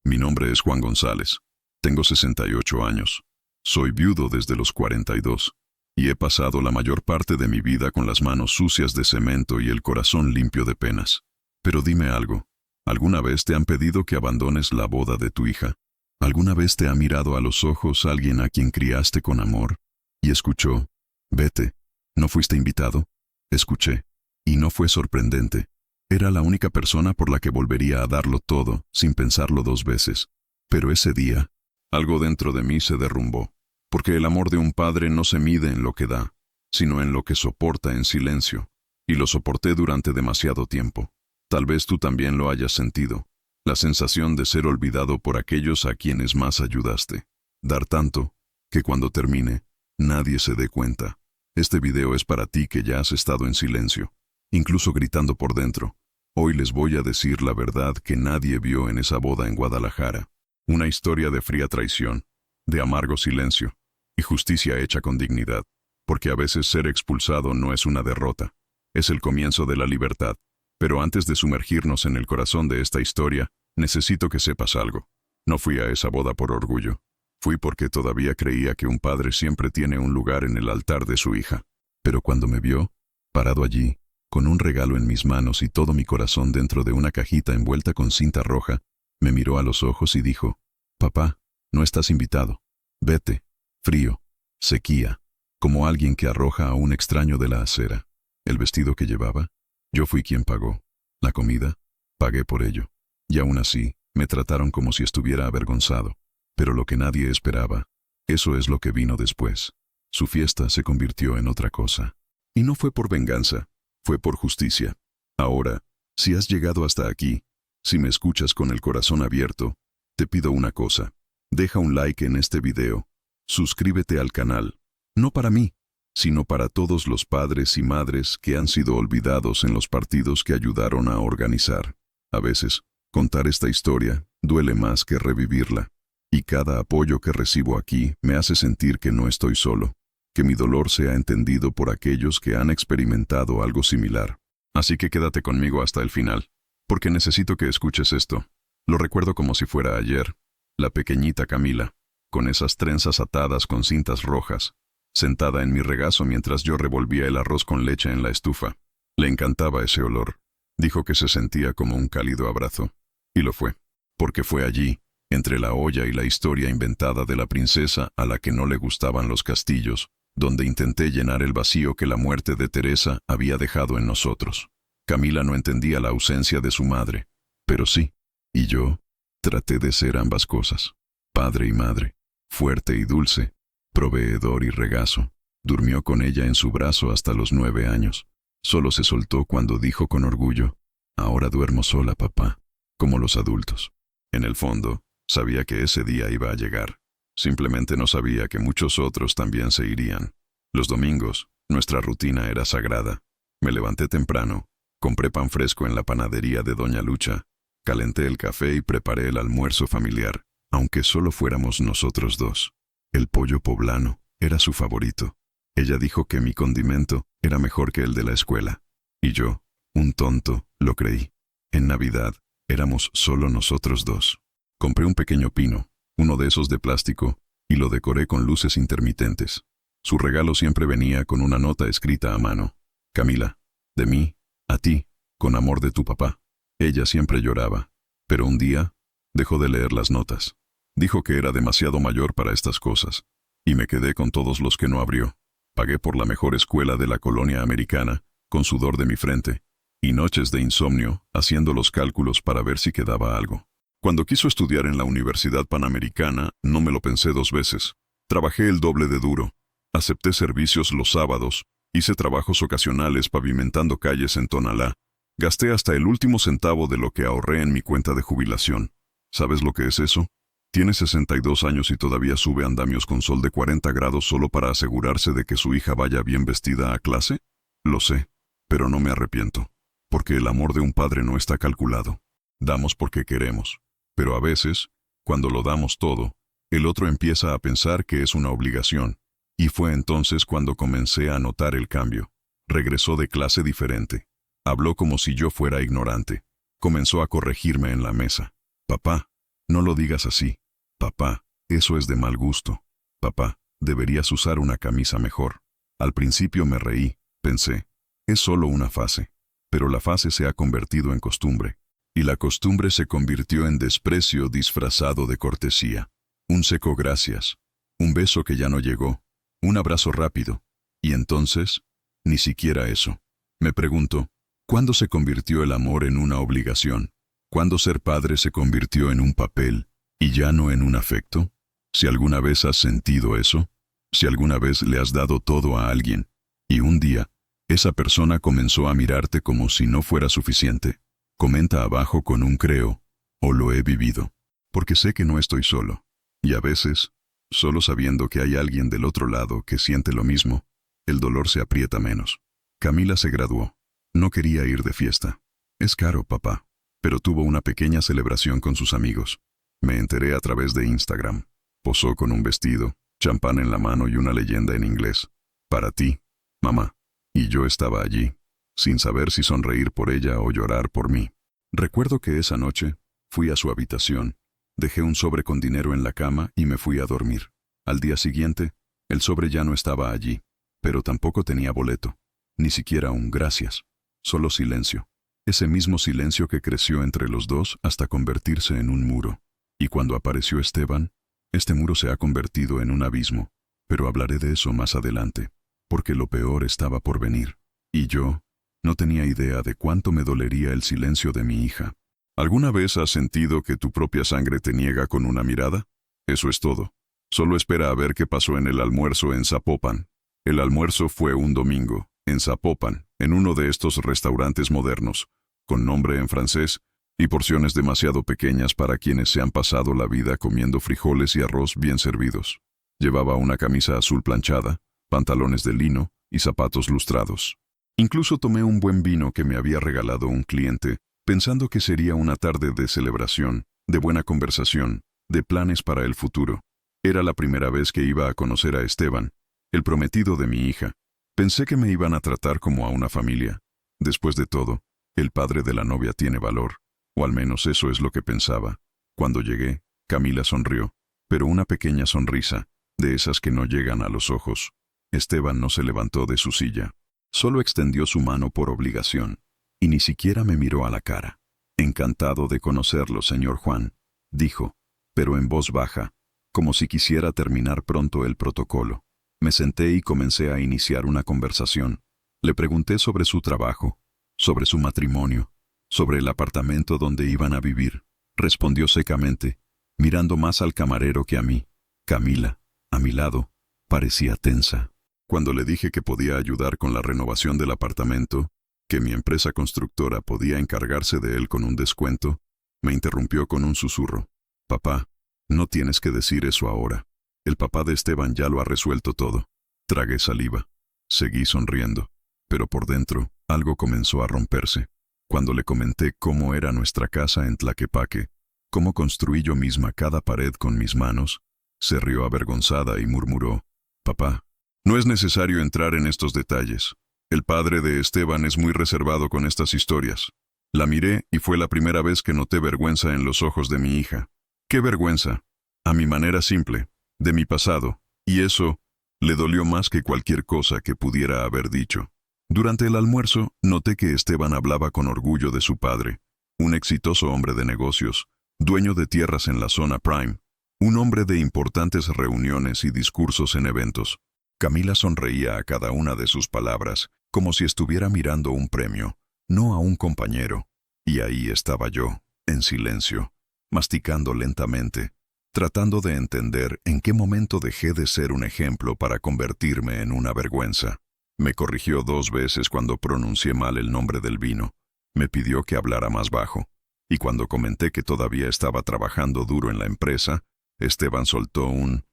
Mi nombre es Juan González. Tengo 68 años. Soy viudo desde los 42. Y he pasado la mayor parte de mi vida con las manos sucias de cemento y el corazón limpio de penas. Pero dime algo. ¿Alguna vez te han pedido que abandones la boda de tu hija? ¿Alguna vez te ha mirado a los ojos alguien a quien criaste con amor y escuchó: vete? ¿No fuiste invitado? Escuché. Y no fue sorprendente. Era la única persona por la que volvería a darlo todo, sin pensarlo dos veces. Pero ese día, algo dentro de mí se derrumbó. Porque el amor de un padre no se mide en lo que da, sino en lo que soporta en silencio. Y lo soporté durante demasiado tiempo. Tal vez tú también lo hayas sentido. La sensación de ser olvidado por aquellos a quienes más ayudaste. Dar tanto, que cuando termine, nadie se dé cuenta. Este video es para ti que ya has estado en silencio, incluso gritando por dentro. Hoy les voy a decir la verdad que nadie vio en esa boda en Guadalajara. Una historia de fría traición, de amargo silencio, y justicia hecha con dignidad. Porque a veces ser expulsado no es una derrota, es el comienzo de la libertad. Pero antes de sumergirnos en el corazón de esta historia, necesito que sepas algo. No fui a esa boda por orgullo. Fui porque todavía creía que un padre siempre tiene un lugar en el altar de su hija. Pero cuando me vio, parado allí, con un regalo en mis manos y todo mi corazón dentro de una cajita envuelta con cinta roja, me miró a los ojos y dijo: papá, no estás invitado. Vete. Frío, sequía, como alguien que arroja a un extraño de la acera. El vestido que llevaba, yo fui quien pagó. La comida, pagué por ello. Y aún así, me trataron como si estuviera avergonzado. Pero lo que nadie esperaba, eso es lo que vino después. Su fiesta se convirtió en otra cosa. Y no fue por venganza, fue por justicia. Ahora, si has llegado hasta aquí, si me escuchas con el corazón abierto, te pido una cosa. Deja un like en este video. Suscríbete al canal. No para mí, sino para todos los padres y madres que han sido olvidados en los partidos que ayudaron a organizar. A veces, contar esta historia duele más que revivirla. Y cada apoyo que recibo aquí me hace sentir que no estoy solo, que mi dolor sea entendido por aquellos que han experimentado algo similar. Así que quédate conmigo hasta el final, porque necesito que escuches esto. Lo recuerdo como si fuera ayer. La pequeñita Camila, con esas trenzas atadas con cintas rojas, sentada en mi regazo mientras yo revolvía el arroz con leche en la estufa. Le encantaba ese olor. Dijo que se sentía como un cálido abrazo. Y lo fue, porque fue allí, entre la olla y la historia inventada de la princesa a la que no le gustaban los castillos, donde intenté llenar el vacío que la muerte de Teresa había dejado en nosotros. Camila no entendía la ausencia de su madre, pero sí, y yo traté de ser ambas cosas, padre y madre, fuerte y dulce, proveedor y regazo. Durmió con ella en su brazo hasta los 9 años. Solo se soltó cuando dijo con orgullo: ahora duermo sola, papá, como los adultos. En el fondo, sabía que ese día iba a llegar. Simplemente no sabía que muchos otros también se irían. Los domingos, nuestra rutina era sagrada. Me levanté temprano, compré pan fresco en la panadería de Doña Lucha, calenté el café y preparé el almuerzo familiar, aunque solo fuéramos nosotros dos. El pollo poblano era su favorito. Ella dijo que mi condimento era mejor que el de la escuela. Y yo, un tonto, lo creí. En Navidad, éramos solo nosotros dos. Compré un pequeño pino, uno de esos de plástico, y lo decoré con luces intermitentes. Su regalo siempre venía con una nota escrita a mano: Camila, de mí, a ti, con amor de tu papá. Ella siempre lloraba, pero un día dejó de leer las notas. Dijo que era demasiado mayor para estas cosas, y me quedé con todos los que no abrió. Pagué por la mejor escuela de la colonia americana, con sudor de mi frente, y noches de insomnio, haciendo los cálculos para ver si quedaba algo. Cuando quiso estudiar en la Universidad Panamericana, no me lo pensé 2 veces. Trabajé el doble de duro. Acepté servicios los sábados, hice trabajos ocasionales pavimentando calles en Tonalá. Gasté hasta el último centavo de lo que ahorré en mi cuenta de jubilación. ¿Sabes lo que es eso? Tiene 62 años y todavía sube andamios con sol de 40 grados solo para asegurarse de que su hija vaya bien vestida a clase. Lo sé, pero no me arrepiento, porque el amor de un padre no está calculado. Damos porque queremos, pero a veces, cuando lo damos todo, el otro empieza a pensar que es una obligación, y fue entonces cuando comencé a notar el cambio. Regresó de clase diferente. Habló como si yo fuera ignorante. Comenzó a corregirme en la mesa. Papá, No lo digas así. Papá, eso es de mal gusto. Papá, deberías usar una camisa mejor. Al principio me reí, pensé, es solo una fase. Pero la fase se ha convertido en costumbre. Y la costumbre se convirtió en desprecio disfrazado de cortesía. Un seco gracias. Un beso que ya no llegó. Un abrazo rápido. Y entonces, ni siquiera eso. Me pregunto, ¿cuándo se convirtió el amor en una obligación? ¿Cuándo ser padre se convirtió en un papel y ya no en un afecto? Si alguna vez has sentido eso, si alguna vez le has dado todo a alguien, y un día, esa persona comenzó a mirarte como si no fuera suficiente, comenta abajo con un creo, o lo he vivido, porque sé que no estoy solo. Y a veces, solo sabiendo que hay alguien del otro lado que siente lo mismo, el dolor se aprieta menos. Camila se graduó. No quería ir de fiesta. Es caro, papá. Pero tuvo una pequeña celebración con sus amigos. Me enteré a través de Instagram. Posó con un vestido, champán en la mano y una leyenda en inglés. Para ti, mamá. Y yo estaba allí, sin saber si sonreír por ella o llorar por mí. Recuerdo que esa noche, fui a su habitación, dejé un sobre con dinero en la cama y me fui a dormir. Al día siguiente, el sobre ya no estaba allí, pero tampoco tenía boleto, ni siquiera un gracias, solo silencio. Ese mismo silencio que creció entre los dos hasta convertirse en un muro. Y cuando apareció Esteban, este muro se ha convertido en un abismo, pero hablaré de eso más adelante, porque lo peor estaba por venir. Y yo no tenía idea de cuánto me dolería el silencio de mi hija. ¿Alguna vez has sentido que tu propia sangre te niega con una mirada? Eso es todo. Solo espera a ver qué pasó en el almuerzo en Zapopan. El almuerzo fue un domingo, en Zapopan, en uno de estos restaurantes modernos, con nombre en francés y porciones demasiado pequeñas para quienes se han pasado la vida comiendo frijoles y arroz bien servidos. Llevaba una camisa azul planchada, pantalones de lino y zapatos lustrados. Incluso tomé un buen vino que me había regalado un cliente, pensando que sería una tarde de celebración, de buena conversación, de planes para el futuro. Era la primera vez que iba a conocer a Esteban, el prometido de mi hija. Pensé que me iban a tratar como a una familia. Después de todo, el padre de la novia tiene valor, o al menos eso es lo que pensaba. Cuando llegué, Camila sonrió, pero una pequeña sonrisa, de esas que no llegan a los ojos. Esteban no se levantó de su silla. Solo extendió su mano por obligación, y ni siquiera me miró a la cara. Encantado de conocerlo, señor Juan, dijo, pero en voz baja, como si quisiera terminar pronto el protocolo. Me senté y comencé a iniciar una conversación. Le pregunté sobre su trabajo, sobre su matrimonio, sobre el apartamento donde iban a vivir. Respondió secamente, mirando más al camarero que a mí. Camila, a mi lado, parecía tensa. Cuando le dije que podía ayudar con la renovación del apartamento, que mi empresa constructora podía encargarse de él con un descuento, me interrumpió con un susurro. Papá, no tienes que decir eso ahora. El papá de Esteban ya lo ha resuelto todo. Tragué saliva. Seguí sonriendo. Pero por dentro, algo comenzó a romperse. Cuando le comenté cómo era nuestra casa en Tlaquepaque, cómo construí yo misma cada pared con mis manos, se rió avergonzada y murmuró, papá, no es necesario entrar en estos detalles. El padre de Esteban es muy reservado con estas historias. La miré y fue la primera vez que noté vergüenza en los ojos de mi hija. ¿Qué vergüenza? A mi manera simple, de mi pasado, y eso le dolió más que cualquier cosa que pudiera haber dicho. Durante el almuerzo, noté que Esteban hablaba con orgullo de su padre, un exitoso hombre de negocios, dueño de tierras en la zona Prime, un hombre de importantes reuniones y discursos en eventos. Camila sonreía a cada una de sus palabras, como si estuviera mirando un premio, no a un compañero. Y ahí estaba yo, en silencio, masticando lentamente, tratando de entender en qué momento dejé de ser un ejemplo para convertirme en una vergüenza. Me corrigió 2 veces cuando pronuncié mal el nombre del vino. Me pidió que hablara más bajo. Y cuando comenté que todavía estaba trabajando duro en la empresa, Esteban soltó un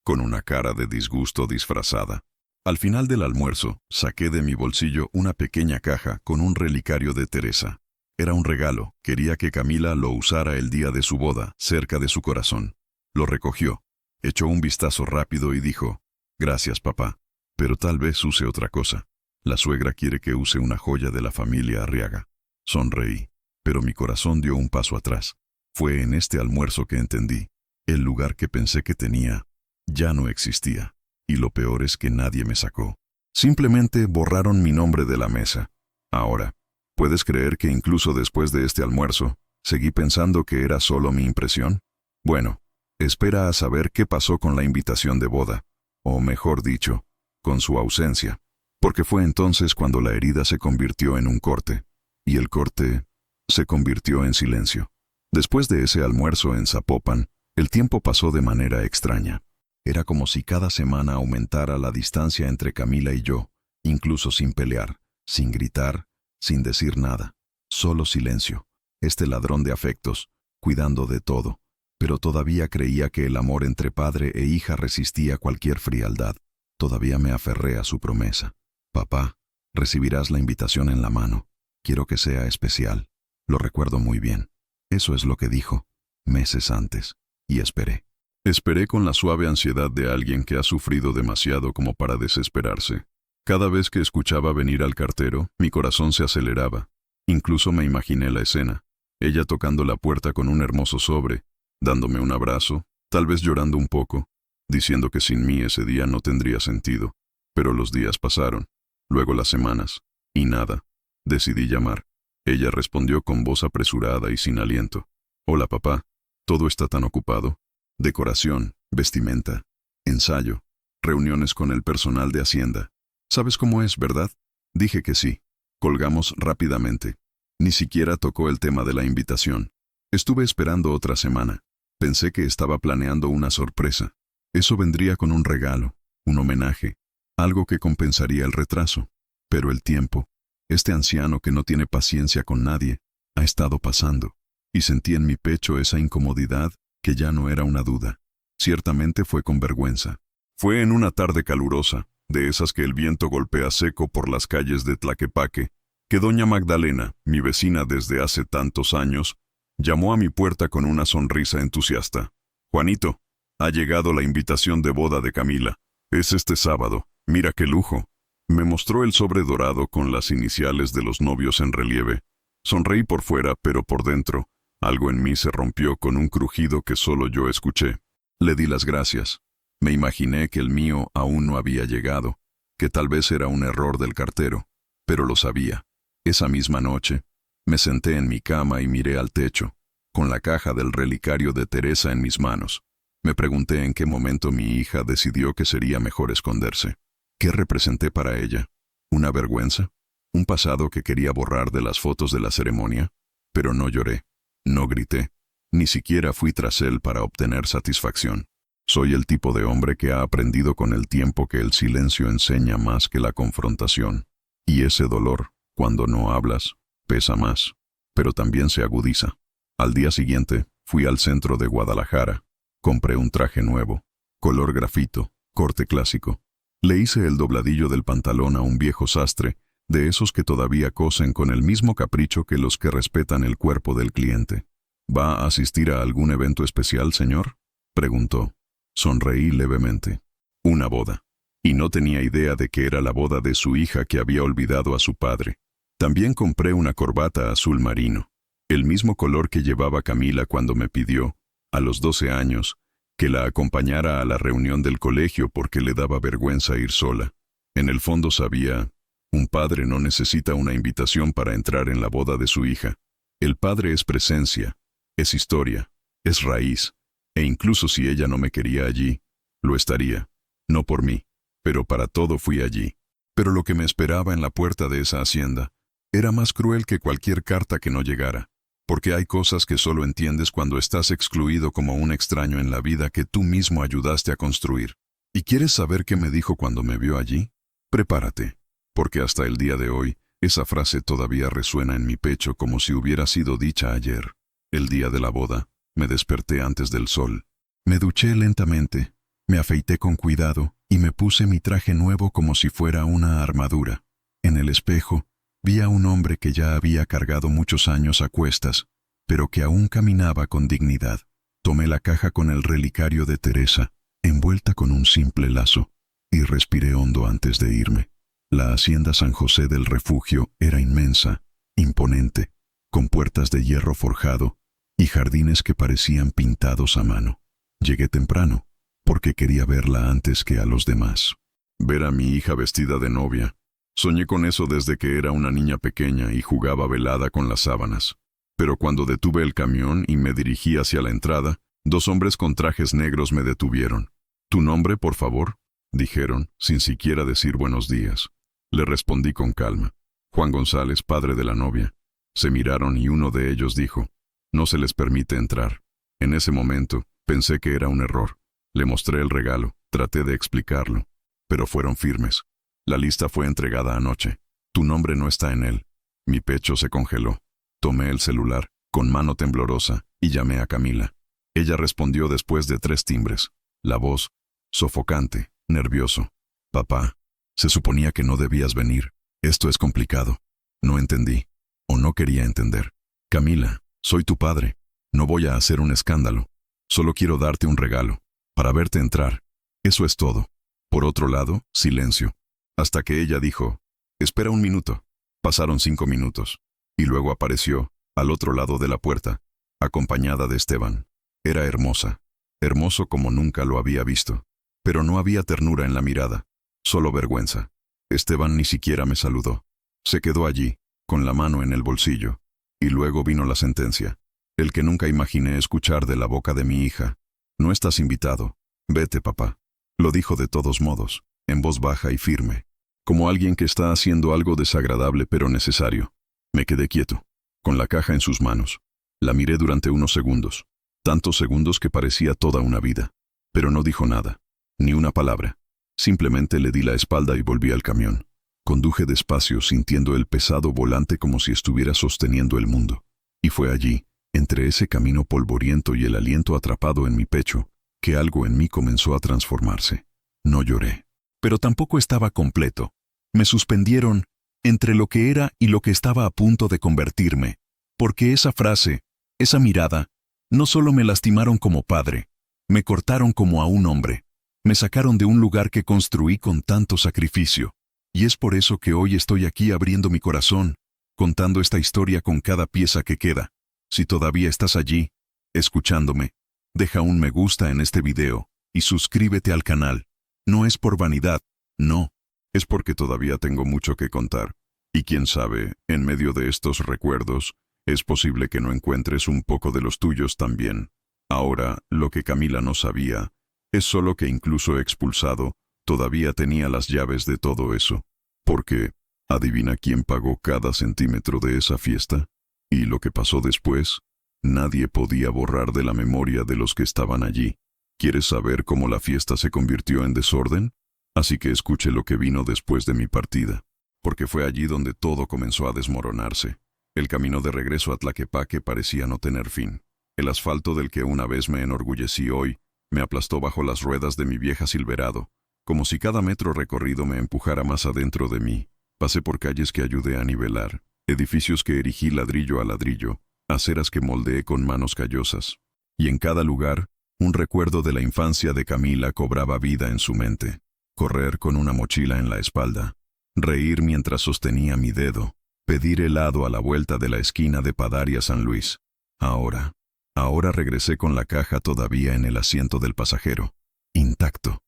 con una cara de disgusto disfrazada. Al final del almuerzo, saqué de mi bolsillo una pequeña caja con un relicario de Teresa. Era un regalo. Quería que Camila lo usara el día de su boda, cerca de su corazón. Lo recogió, echó un vistazo rápido y dijo, «Gracias, papá, pero tal vez use otra cosa. La suegra quiere que use una joya de la familia Arriaga». Sonreí, pero mi corazón dio un paso atrás. Fue en este almuerzo que entendí. El lugar que pensé que tenía ya no existía. Y lo peor es que nadie me sacó. Simplemente borraron mi nombre de la mesa. Ahora, ¿puedes creer que incluso después de este almuerzo, seguí pensando que era solo mi impresión? Bueno, espera a saber qué pasó con la invitación de boda, o mejor dicho, con su ausencia, porque fue entonces cuando la herida se convirtió en un corte, y el corte se convirtió en silencio. Después de ese almuerzo en Zapopan, el tiempo pasó de manera extraña. Era como si cada semana aumentara la distancia entre Camila y yo, incluso sin pelear, sin gritar, sin decir nada. Solo silencio. Este ladrón de afectos, cuidando de todo. Pero todavía creía que el amor entre padre e hija resistía cualquier frialdad. Todavía me aferré a su promesa. Papá, recibirás la invitación en la mano. Quiero que sea especial. Lo recuerdo muy bien. Eso es lo que dijo, meses antes. Y esperé. Esperé con la suave ansiedad de alguien que ha sufrido demasiado como para desesperarse. Cada vez que escuchaba venir al cartero, mi corazón se aceleraba. Incluso me imaginé la escena. Ella tocando la puerta con un hermoso sobre, dándome un abrazo, tal vez llorando un poco, diciendo que sin mí ese día no tendría sentido. Pero los días pasaron, luego las semanas, y nada. Decidí llamar. Ella respondió con voz apresurada y sin aliento. Hola papá, ¿todo está tan ocupado? Decoración, vestimenta, ensayo, reuniones con el personal de Hacienda. ¿Sabes cómo es, verdad? Dije que sí. Colgamos rápidamente. Ni siquiera tocó el tema de la invitación. Estuve esperando otra semana. Pensé que estaba planeando una sorpresa. Eso vendría con un regalo, un homenaje, algo que compensaría el retraso. Pero el tiempo, este anciano que no tiene paciencia con nadie, ha estado pasando. Y sentí en mi pecho esa incomodidad que ya no era una duda. Ciertamente fue con vergüenza. Fue en una tarde calurosa, de esas que el viento golpea seco por las calles de Tlaquepaque, que doña Magdalena, mi vecina desde hace tantos años, llamó a mi puerta con una sonrisa entusiasta. Juanito, ha llegado la invitación de boda de Camila. Es este sábado. Mira qué lujo. Me mostró el sobre dorado con las iniciales de los novios en relieve. Sonreí por fuera, pero por dentro, algo en mí se rompió con un crujido que solo yo escuché. Le di las gracias. Me imaginé que el mío aún no había llegado, que tal vez era un error del cartero, pero lo sabía. Esa misma noche, me senté en mi cama y miré al techo, con la caja del relicario de Teresa en mis manos. Me pregunté en qué momento mi hija decidió que sería mejor esconderse. ¿Qué representé para ella? ¿Una vergüenza? ¿Un pasado que quería borrar de las fotos de la ceremonia? Pero no lloré. No grité, ni siquiera fui tras él para obtener satisfacción. Soy el tipo de hombre que ha aprendido con el tiempo que el silencio enseña más que la confrontación. Y ese dolor, cuando no hablas, pesa más, pero también se agudiza. Al día siguiente, fui al centro de Guadalajara. Compré un traje nuevo, color grafito, corte clásico. Le hice el dobladillo del pantalón a un viejo sastre, de esos que todavía cosen con el mismo capricho que los que respetan el cuerpo del cliente. ¿Va a asistir a algún evento especial, señor?, preguntó. Sonreí levemente. Una boda. Y no tenía idea de que era la boda de su hija que había olvidado a su padre. También compré una corbata azul marino, el mismo color que llevaba Camila cuando me pidió, a los 12 años, que la acompañara a la reunión del colegio porque le daba vergüenza ir sola. En el fondo sabía, un padre no necesita una invitación para entrar en la boda de su hija. El padre es presencia, es historia, es raíz, e incluso si ella no me quería allí, lo estaría. No por mí, pero para todo fui allí. Pero lo que me esperaba en la puerta de esa hacienda era más cruel que cualquier carta que no llegara, porque hay cosas que solo entiendes cuando estás excluido como un extraño en la vida que tú mismo ayudaste a construir. ¿Y quieres saber qué me dijo cuando me vio allí? Prepárate, porque hasta el día de hoy, esa frase todavía resuena en mi pecho como si hubiera sido dicha ayer. El día de la boda, me desperté antes del sol. Me duché lentamente, me afeité con cuidado y me puse mi traje nuevo como si fuera una armadura. En el espejo, vi a un hombre que ya había cargado muchos años a cuestas, pero que aún caminaba con dignidad. Tomé la caja con el relicario de Teresa, envuelta con un simple lazo, y respiré hondo antes de irme. La hacienda San José del Refugio era inmensa, imponente, con puertas de hierro forjado, y jardines que parecían pintados a mano. Llegué temprano, porque quería verla antes que a los demás. Ver a mi hija vestida de novia. Soñé con eso desde que era una niña pequeña y jugaba velada con las sábanas. Pero cuando detuve el camión y me dirigí hacia la entrada, 2 hombres con trajes negros me detuvieron. «¿Tu nombre, por favor?», dijeron, sin siquiera decir buenos días. Le respondí con calma. «Juan González, padre de la novia». Se miraron y uno de ellos dijo: «No se les permite entrar». En ese momento, pensé que era un error. Le mostré el regalo, traté de explicarlo, pero fueron firmes. «La lista fue entregada anoche. Tu nombre no está en él». Mi pecho se congeló. Tomé el celular, con mano temblorosa, y llamé a Camila. Ella respondió después de 3 timbres. La voz, sofocante, nervioso. «Papá, se suponía que no debías venir. Esto es complicado». No entendí, o no quería entender. «Camila, soy tu padre. No voy a hacer un escándalo. Solo quiero darte un regalo, para verte entrar. Eso es todo». Por otro lado, silencio. Hasta que ella dijo: «Espera un minuto». Pasaron 5 minutos. Y luego apareció, al otro lado de la puerta, acompañada de Esteban. Era hermosa. Hermoso como nunca lo había visto. Pero no había ternura en la mirada, solo vergüenza. Esteban ni siquiera me saludó. Se quedó allí, con la mano en el bolsillo. Y luego vino la sentencia. El que nunca imaginé escuchar de la boca de mi hija. «No estás invitado. Vete, papá». Lo dijo de todos modos, en voz baja y firme, como alguien que está haciendo algo desagradable pero necesario. Me quedé quieto, con la caja en sus manos. La miré durante unos segundos, tantos segundos que parecía toda una vida. Pero no dijo nada, ni una palabra. Simplemente le di la espalda y volví al camión. Conduje despacio, sintiendo el pesado volante como si estuviera sosteniendo el mundo. Y fue allí, entre ese camino polvoriento y el aliento atrapado en mi pecho, que algo en mí comenzó a transformarse. No lloré, pero tampoco estaba completo. Me suspendieron entre lo que era y lo que estaba a punto de convertirme, porque esa frase, esa mirada, no solo me lastimaron como padre, me cortaron como a un hombre, me sacaron de un lugar que construí con tanto sacrificio. Y es por eso que hoy estoy aquí abriendo mi corazón, contando esta historia con cada pieza que queda. Si todavía estás allí, escuchándome, deja un me gusta en este video y suscríbete al canal. No es por vanidad, no, es porque todavía tengo mucho que contar. Y quién sabe, en medio de estos recuerdos, es posible que no encuentres un poco de los tuyos también. Ahora, lo que Camila no sabía, es solo que incluso expulsado, todavía tenía las llaves de todo eso. Porque, ¿adivina quién pagó cada centímetro de esa fiesta? Y lo que pasó después, nadie podía borrar de la memoria de los que estaban allí. ¿Quieres saber cómo la fiesta se convirtió en desorden? Así que escuche lo que vino después de mi partida. Porque fue allí donde todo comenzó a desmoronarse. El camino de regreso a Tlaquepaque parecía no tener fin. El asfalto del que una vez me enorgullecí hoy, me aplastó bajo las ruedas de mi vieja Silverado, como si cada metro recorrido me empujara más adentro de mí. Pasé por calles que ayudé a nivelar, edificios que erigí ladrillo a ladrillo, aceras que moldeé con manos callosas. Y en cada lugar, un recuerdo de la infancia de Camila cobraba vida en su mente. Correr con una mochila en la espalda, reír mientras sostenía mi dedo, pedir helado a la vuelta de la esquina de Padaria San Luis. Ahora regresé con la caja todavía en el asiento del pasajero. Intacto.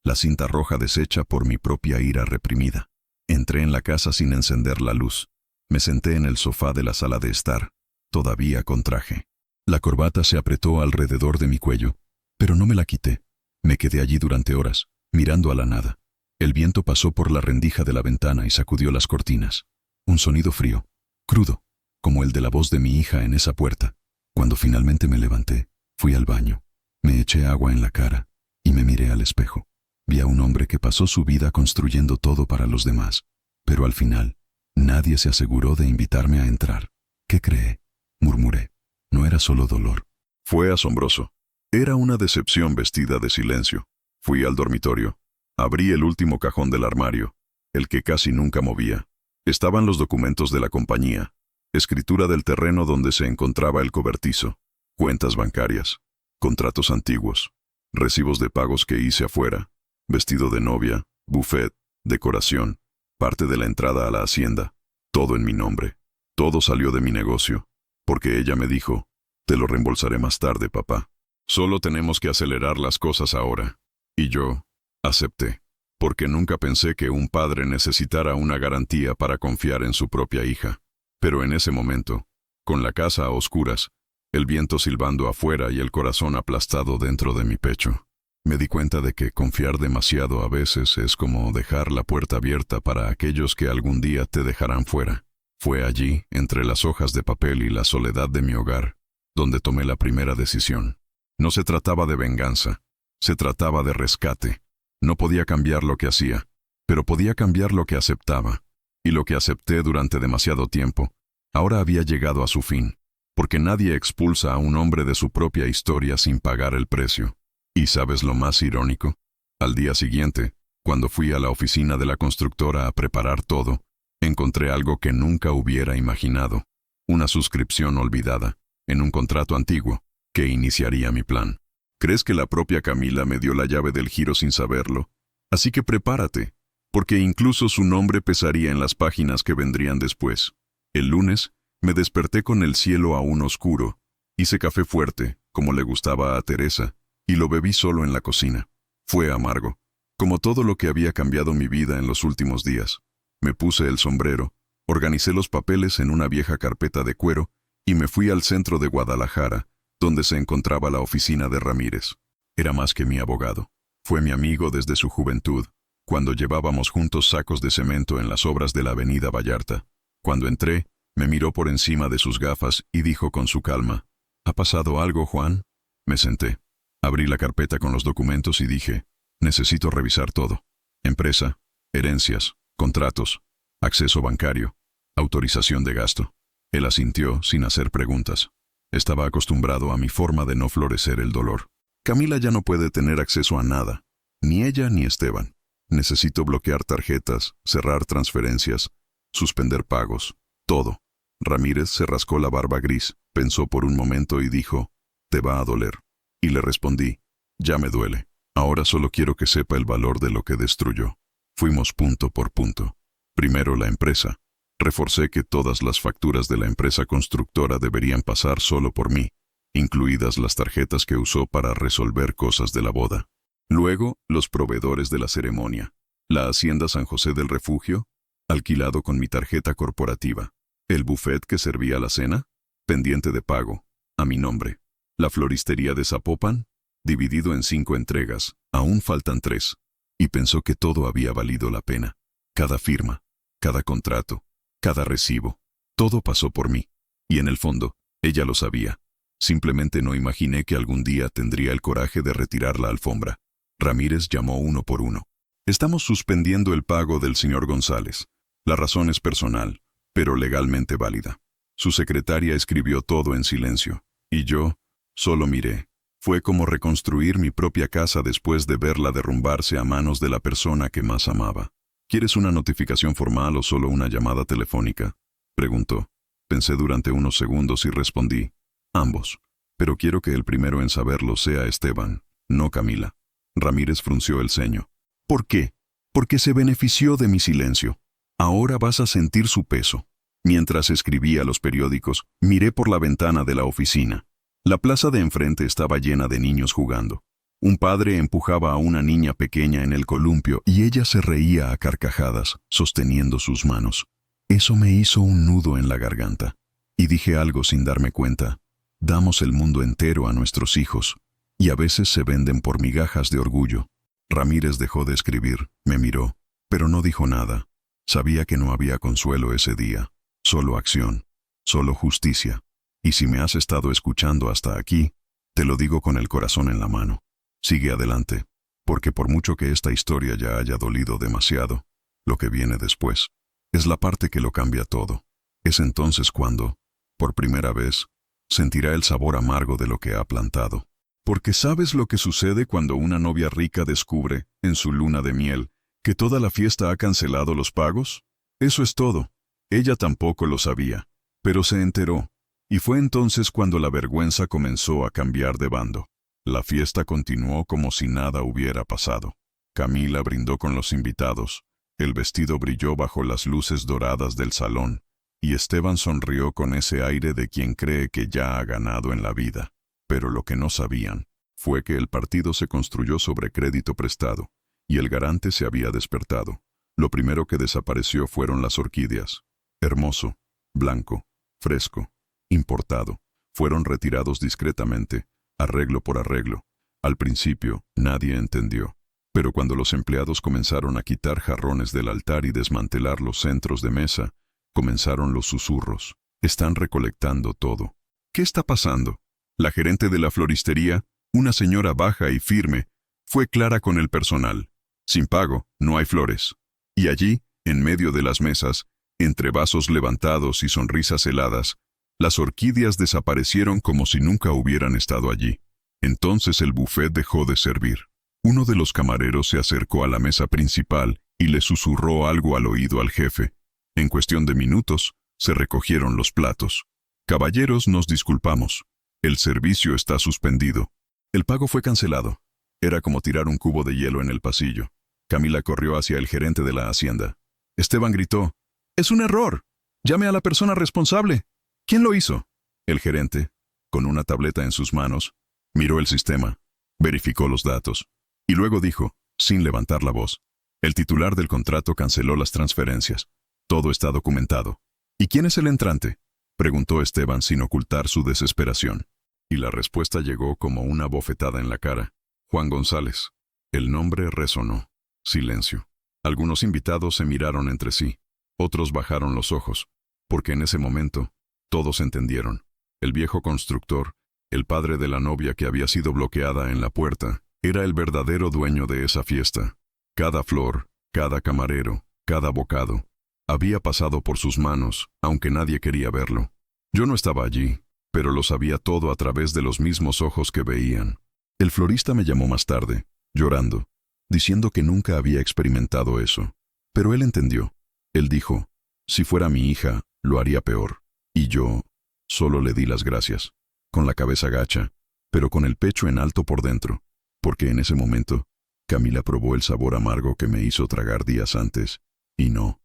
La cinta roja deshecha por mi propia ira reprimida. Entré en la casa sin encender la luz. Me senté en el sofá de la sala de estar, todavía con traje. La corbata se apretó alrededor de mi cuello, pero no me la quité. Me quedé allí durante horas, mirando a la nada. El viento pasó por la rendija de la ventana y sacudió las cortinas. Un sonido frío, crudo, como el de la voz de mi hija en esa puerta. Cuando finalmente me levanté, fui al baño. Me eché agua en la cara y me miré al espejo. Vi a un hombre que pasó su vida construyendo todo para los demás, pero al final, nadie se aseguró de invitarme a entrar. ¿Qué cree?, murmuré. No era solo dolor. Fue asombroso. Era una decepción vestida de silencio. Fui al dormitorio. Abrí el último cajón del armario, el que casi nunca movía. Estaban los documentos de la compañía, escritura del terreno donde se encontraba el cobertizo, cuentas bancarias, contratos antiguos, recibos de pagos que hice afuera, vestido de novia, buffet, decoración, parte de la entrada a la hacienda, todo en mi nombre. Todo salió de mi negocio. porque ella me dijo, te lo reembolsaré más tarde, papá. Solo tenemos que acelerar las cosas ahora. Y yo acepté, porque nunca pensé que un padre necesitara una garantía para confiar en su propia hija. Pero en ese momento, con la casa a oscuras, el viento silbando afuera y el corazón aplastado dentro de mi pecho, me di cuenta de que confiar demasiado a veces es como dejar la puerta abierta para aquellos que algún día te dejarán fuera. Fue allí, entre las hojas de papel y la soledad de mi hogar, donde tomé la primera decisión. No se trataba de venganza, se trataba de rescate. No podía cambiar lo que hacía, pero podía cambiar lo que aceptaba. Y lo que acepté durante demasiado tiempo, ahora había llegado a su fin, porque nadie expulsa a un hombre de su propia historia sin pagar el precio. ¿Y sabes lo más irónico? Al día siguiente, cuando fui a la oficina de la constructora a preparar todo, encontré algo que nunca hubiera imaginado: una suscripción olvidada, en un contrato antiguo, que iniciaría mi plan. ¿Crees que la propia Camila me dio la llave del giro sin saberlo? Así que prepárate, porque incluso su nombre pesaría en las páginas que vendrían después. El lunes, me desperté con el cielo aún oscuro. Hice café fuerte, como le gustaba a Teresa, y lo bebí solo en la cocina. Fue amargo, como todo lo que había cambiado mi vida en los últimos días. Me puse el sombrero, organicé los papeles en una vieja carpeta de cuero y me fui al centro de Guadalajara, donde se encontraba la oficina de Ramírez. Era más que mi abogado. Fue mi amigo desde su juventud, cuando llevábamos juntos sacos de cemento en las obras de la avenida Vallarta. Cuando entré, me miró por encima de sus gafas y dijo con su calma, ¿ha pasado algo, Juan? Me senté. Abrí la carpeta con los documentos y dije, necesito revisar todo. Empresa, herencias, contratos, acceso bancario, autorización de gasto. Él asintió sin hacer preguntas. Estaba acostumbrado a mi forma de no florecer el dolor. Camila ya no puede tener acceso a nada, ni ella ni Esteban. Necesito bloquear tarjetas, cerrar transferencias, suspender pagos, todo. Ramírez se rascó la barba gris, pensó por un momento y dijo, te va a doler. Y le respondí, ya me duele. Ahora solo quiero que sepa el valor de lo que destruyó. Fuimos punto por punto. Primero la empresa. Reforcé que todas las facturas de la empresa constructora deberían pasar solo por mí, incluidas las tarjetas que usó para resolver cosas de la boda. Luego, los proveedores de la ceremonia. La Hacienda San José del Refugio, alquilado con mi tarjeta corporativa. El buffet que servía la cena, pendiente de pago, a mi nombre. La floristería de Zapopan, dividido en 5 entregas, aún faltan 3. Y pensó que todo había valido la pena. Cada firma, cada contrato, cada recibo, todo pasó por mí. Y en el fondo, ella lo sabía. Simplemente no imaginé que algún día tendría el coraje de retirar la alfombra. Ramírez llamó uno por uno. Estamos suspendiendo el pago del señor González. La razón es personal, pero legalmente válida. Su secretaria escribió todo en silencio, y yo solo miré. Fue como reconstruir mi propia casa después de verla derrumbarse a manos de la persona que más amaba. ¿Quieres una notificación formal o solo una llamada telefónica?, preguntó. Pensé durante unos segundos y respondí, ambos. Pero quiero que el primero en saberlo sea Esteban, no Camila. Ramírez frunció el ceño. ¿Por qué? Porque se benefició de mi silencio. Ahora vas a sentir su peso. Mientras escribía los periódicos, miré por la ventana de la oficina. La plaza de enfrente estaba llena de niños jugando. Un padre empujaba a una niña pequeña en el columpio y ella se reía a carcajadas, sosteniendo sus manos. Eso me hizo un nudo en la garganta. Y dije algo sin darme cuenta. Damos el mundo entero a nuestros hijos, y a veces se venden por migajas de orgullo. Ramírez dejó de escribir, me miró, pero no dijo nada. Sabía que no había consuelo ese día, solo acción, solo justicia. Y si me has estado escuchando hasta aquí, te lo digo con el corazón en la mano. Sigue adelante, porque por mucho que esta historia ya haya dolido demasiado, lo que viene después es la parte que lo cambia todo. Es entonces cuando, por primera vez, sentirá el sabor amargo de lo que ha plantado. Porque ¿sabes lo que sucede cuando una novia rica descubre, en su luna de miel, que toda la fiesta ha cancelado los pagos? Eso es todo. Ella tampoco lo sabía, pero se enteró, y fue entonces cuando la vergüenza comenzó a cambiar de bando. La fiesta continuó como si nada hubiera pasado. Camila brindó con los invitados. El vestido brilló bajo las luces doradas del salón. Y Esteban sonrió con ese aire de quien cree que ya ha ganado en la vida. Pero lo que no sabían fue que el partido se construyó sobre crédito prestado, y el garante se había despertado. Lo primero que desapareció fueron las orquídeas. Hermoso, blanco, fresco, importado. Fueron retirados discretamente, arreglo por arreglo. Al principio, nadie entendió. Pero cuando los empleados comenzaron a quitar jarrones del altar y desmantelar los centros de mesa, comenzaron los susurros. Están recolectando todo. ¿Qué está pasando? La gerente de la floristería, una señora baja y firme, fue clara con el personal. Sin pago, no hay flores. Y allí, en medio de las mesas, entre vasos levantados y sonrisas heladas, las orquídeas desaparecieron como si nunca hubieran estado allí. Entonces el buffet dejó de servir. Uno de los camareros se acercó a la mesa principal y le susurró algo al oído al jefe. En cuestión de minutos, se recogieron los platos. Caballeros, nos disculpamos. El servicio está suspendido. El pago fue cancelado. Era como tirar un cubo de hielo en el pasillo. Camila corrió hacia el gerente de la hacienda. Esteban gritó: «¡Es un error! ¡Llame a la persona responsable!» «¿Quién lo hizo?» El gerente, con una tableta en sus manos, miró el sistema, verificó los datos, y luego dijo, sin levantar la voz: «El titular del contrato canceló las transferencias. Todo está documentado». «¿Y quién es el entrante?», preguntó Esteban sin ocultar su desesperación. Y la respuesta llegó como una bofetada en la cara: «Juan González». El nombre resonó. Silencio. Algunos invitados se miraron entre sí. Otros bajaron los ojos, porque en ese momento, todos entendieron. El viejo constructor, el padre de la novia que había sido bloqueada en la puerta, era el verdadero dueño de esa fiesta. Cada flor, cada camarero, cada bocado, había pasado por sus manos, aunque nadie quería verlo. Yo no estaba allí, pero lo sabía todo a través de los mismos ojos que veían. El florista me llamó más tarde, llorando, diciendo que nunca había experimentado eso. Pero él entendió. Él dijo: «Si fuera mi hija, lo haría peor». Y yo solo le di las gracias, con la cabeza gacha, pero con el pecho en alto por dentro, porque en ese momento, Camila probó el sabor amargo que me hizo tragar días antes. Y no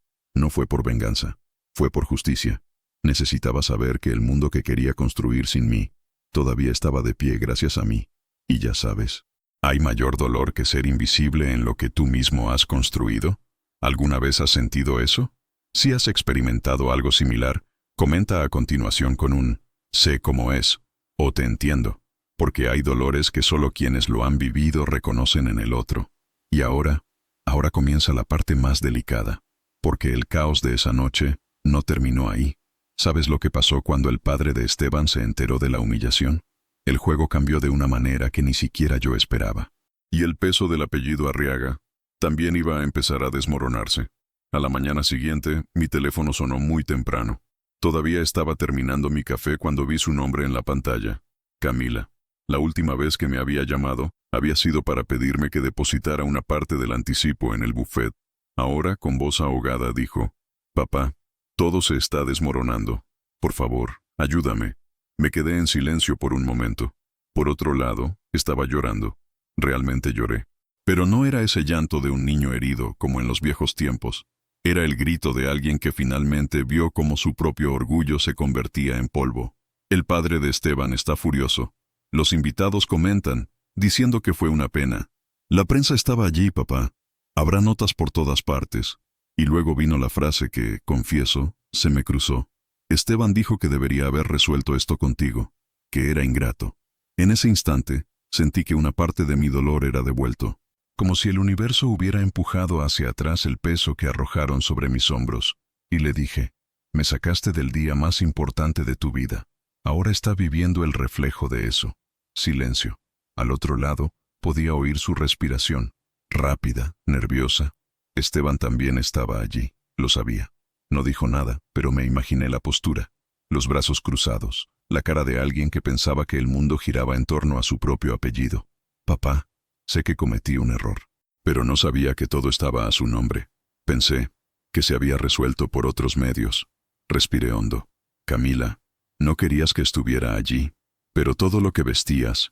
fue por venganza, fue por justicia. Necesitaba saber que el mundo que quería construir sin mí, todavía estaba de pie gracias a mí. Y ya sabes, ¿hay mayor dolor que ser invisible en lo que tú mismo has construido? ¿Alguna vez has sentido eso? Si has experimentado algo similar, comenta a continuación con un «sé cómo es» o «te entiendo», porque hay dolores que solo quienes lo han vivido reconocen en el otro. Y ahora comienza la parte más delicada, porque el caos de esa noche no terminó ahí. ¿Sabes lo que pasó cuando el padre de Esteban se enteró de la humillación? El juego cambió de una manera que ni siquiera yo esperaba. Y el peso del apellido Arriaga también iba a empezar a desmoronarse. A la mañana siguiente, mi teléfono sonó muy temprano. Todavía estaba terminando mi café cuando vi su nombre en la pantalla. Camila. La última vez que me había llamado, había sido para pedirme que depositara una parte del anticipo en el buffet. Ahora, con voz ahogada, dijo: «Papá, todo se está desmoronando. Por favor, ayúdame». Me quedé en silencio por un momento. Por otro lado, estaba llorando. Realmente lloré. Pero no era ese llanto de un niño herido, como en los viejos tiempos. Era el grito de alguien que finalmente vio cómo su propio orgullo se convertía en polvo. El padre de Esteban está furioso. Los invitados comentan, diciendo que fue una pena. La prensa estaba allí, papá. Habrá notas por todas partes. Y luego vino la frase que, confieso, se me cruzó. Esteban dijo que debería haber resuelto esto contigo, que era ingrato. En ese instante, sentí que una parte de mi dolor era devuelto, como si el universo hubiera empujado hacia atrás el peso que arrojaron sobre mis hombros. Y le dije: «Me sacaste del día más importante de tu vida. Ahora está viviendo el reflejo de eso». Silencio. Al otro lado, podía oír su respiración, rápida, nerviosa. Esteban también estaba allí, lo sabía. No dijo nada, pero me imaginé la postura, los brazos cruzados, la cara de alguien que pensaba que el mundo giraba en torno a su propio apellido. «Papá, sé que cometí un error, pero no sabía que todo estaba a su nombre. Pensé que se había resuelto por otros medios». Respiré hondo. «Camila, no querías que estuviera allí, pero todo lo que vestías,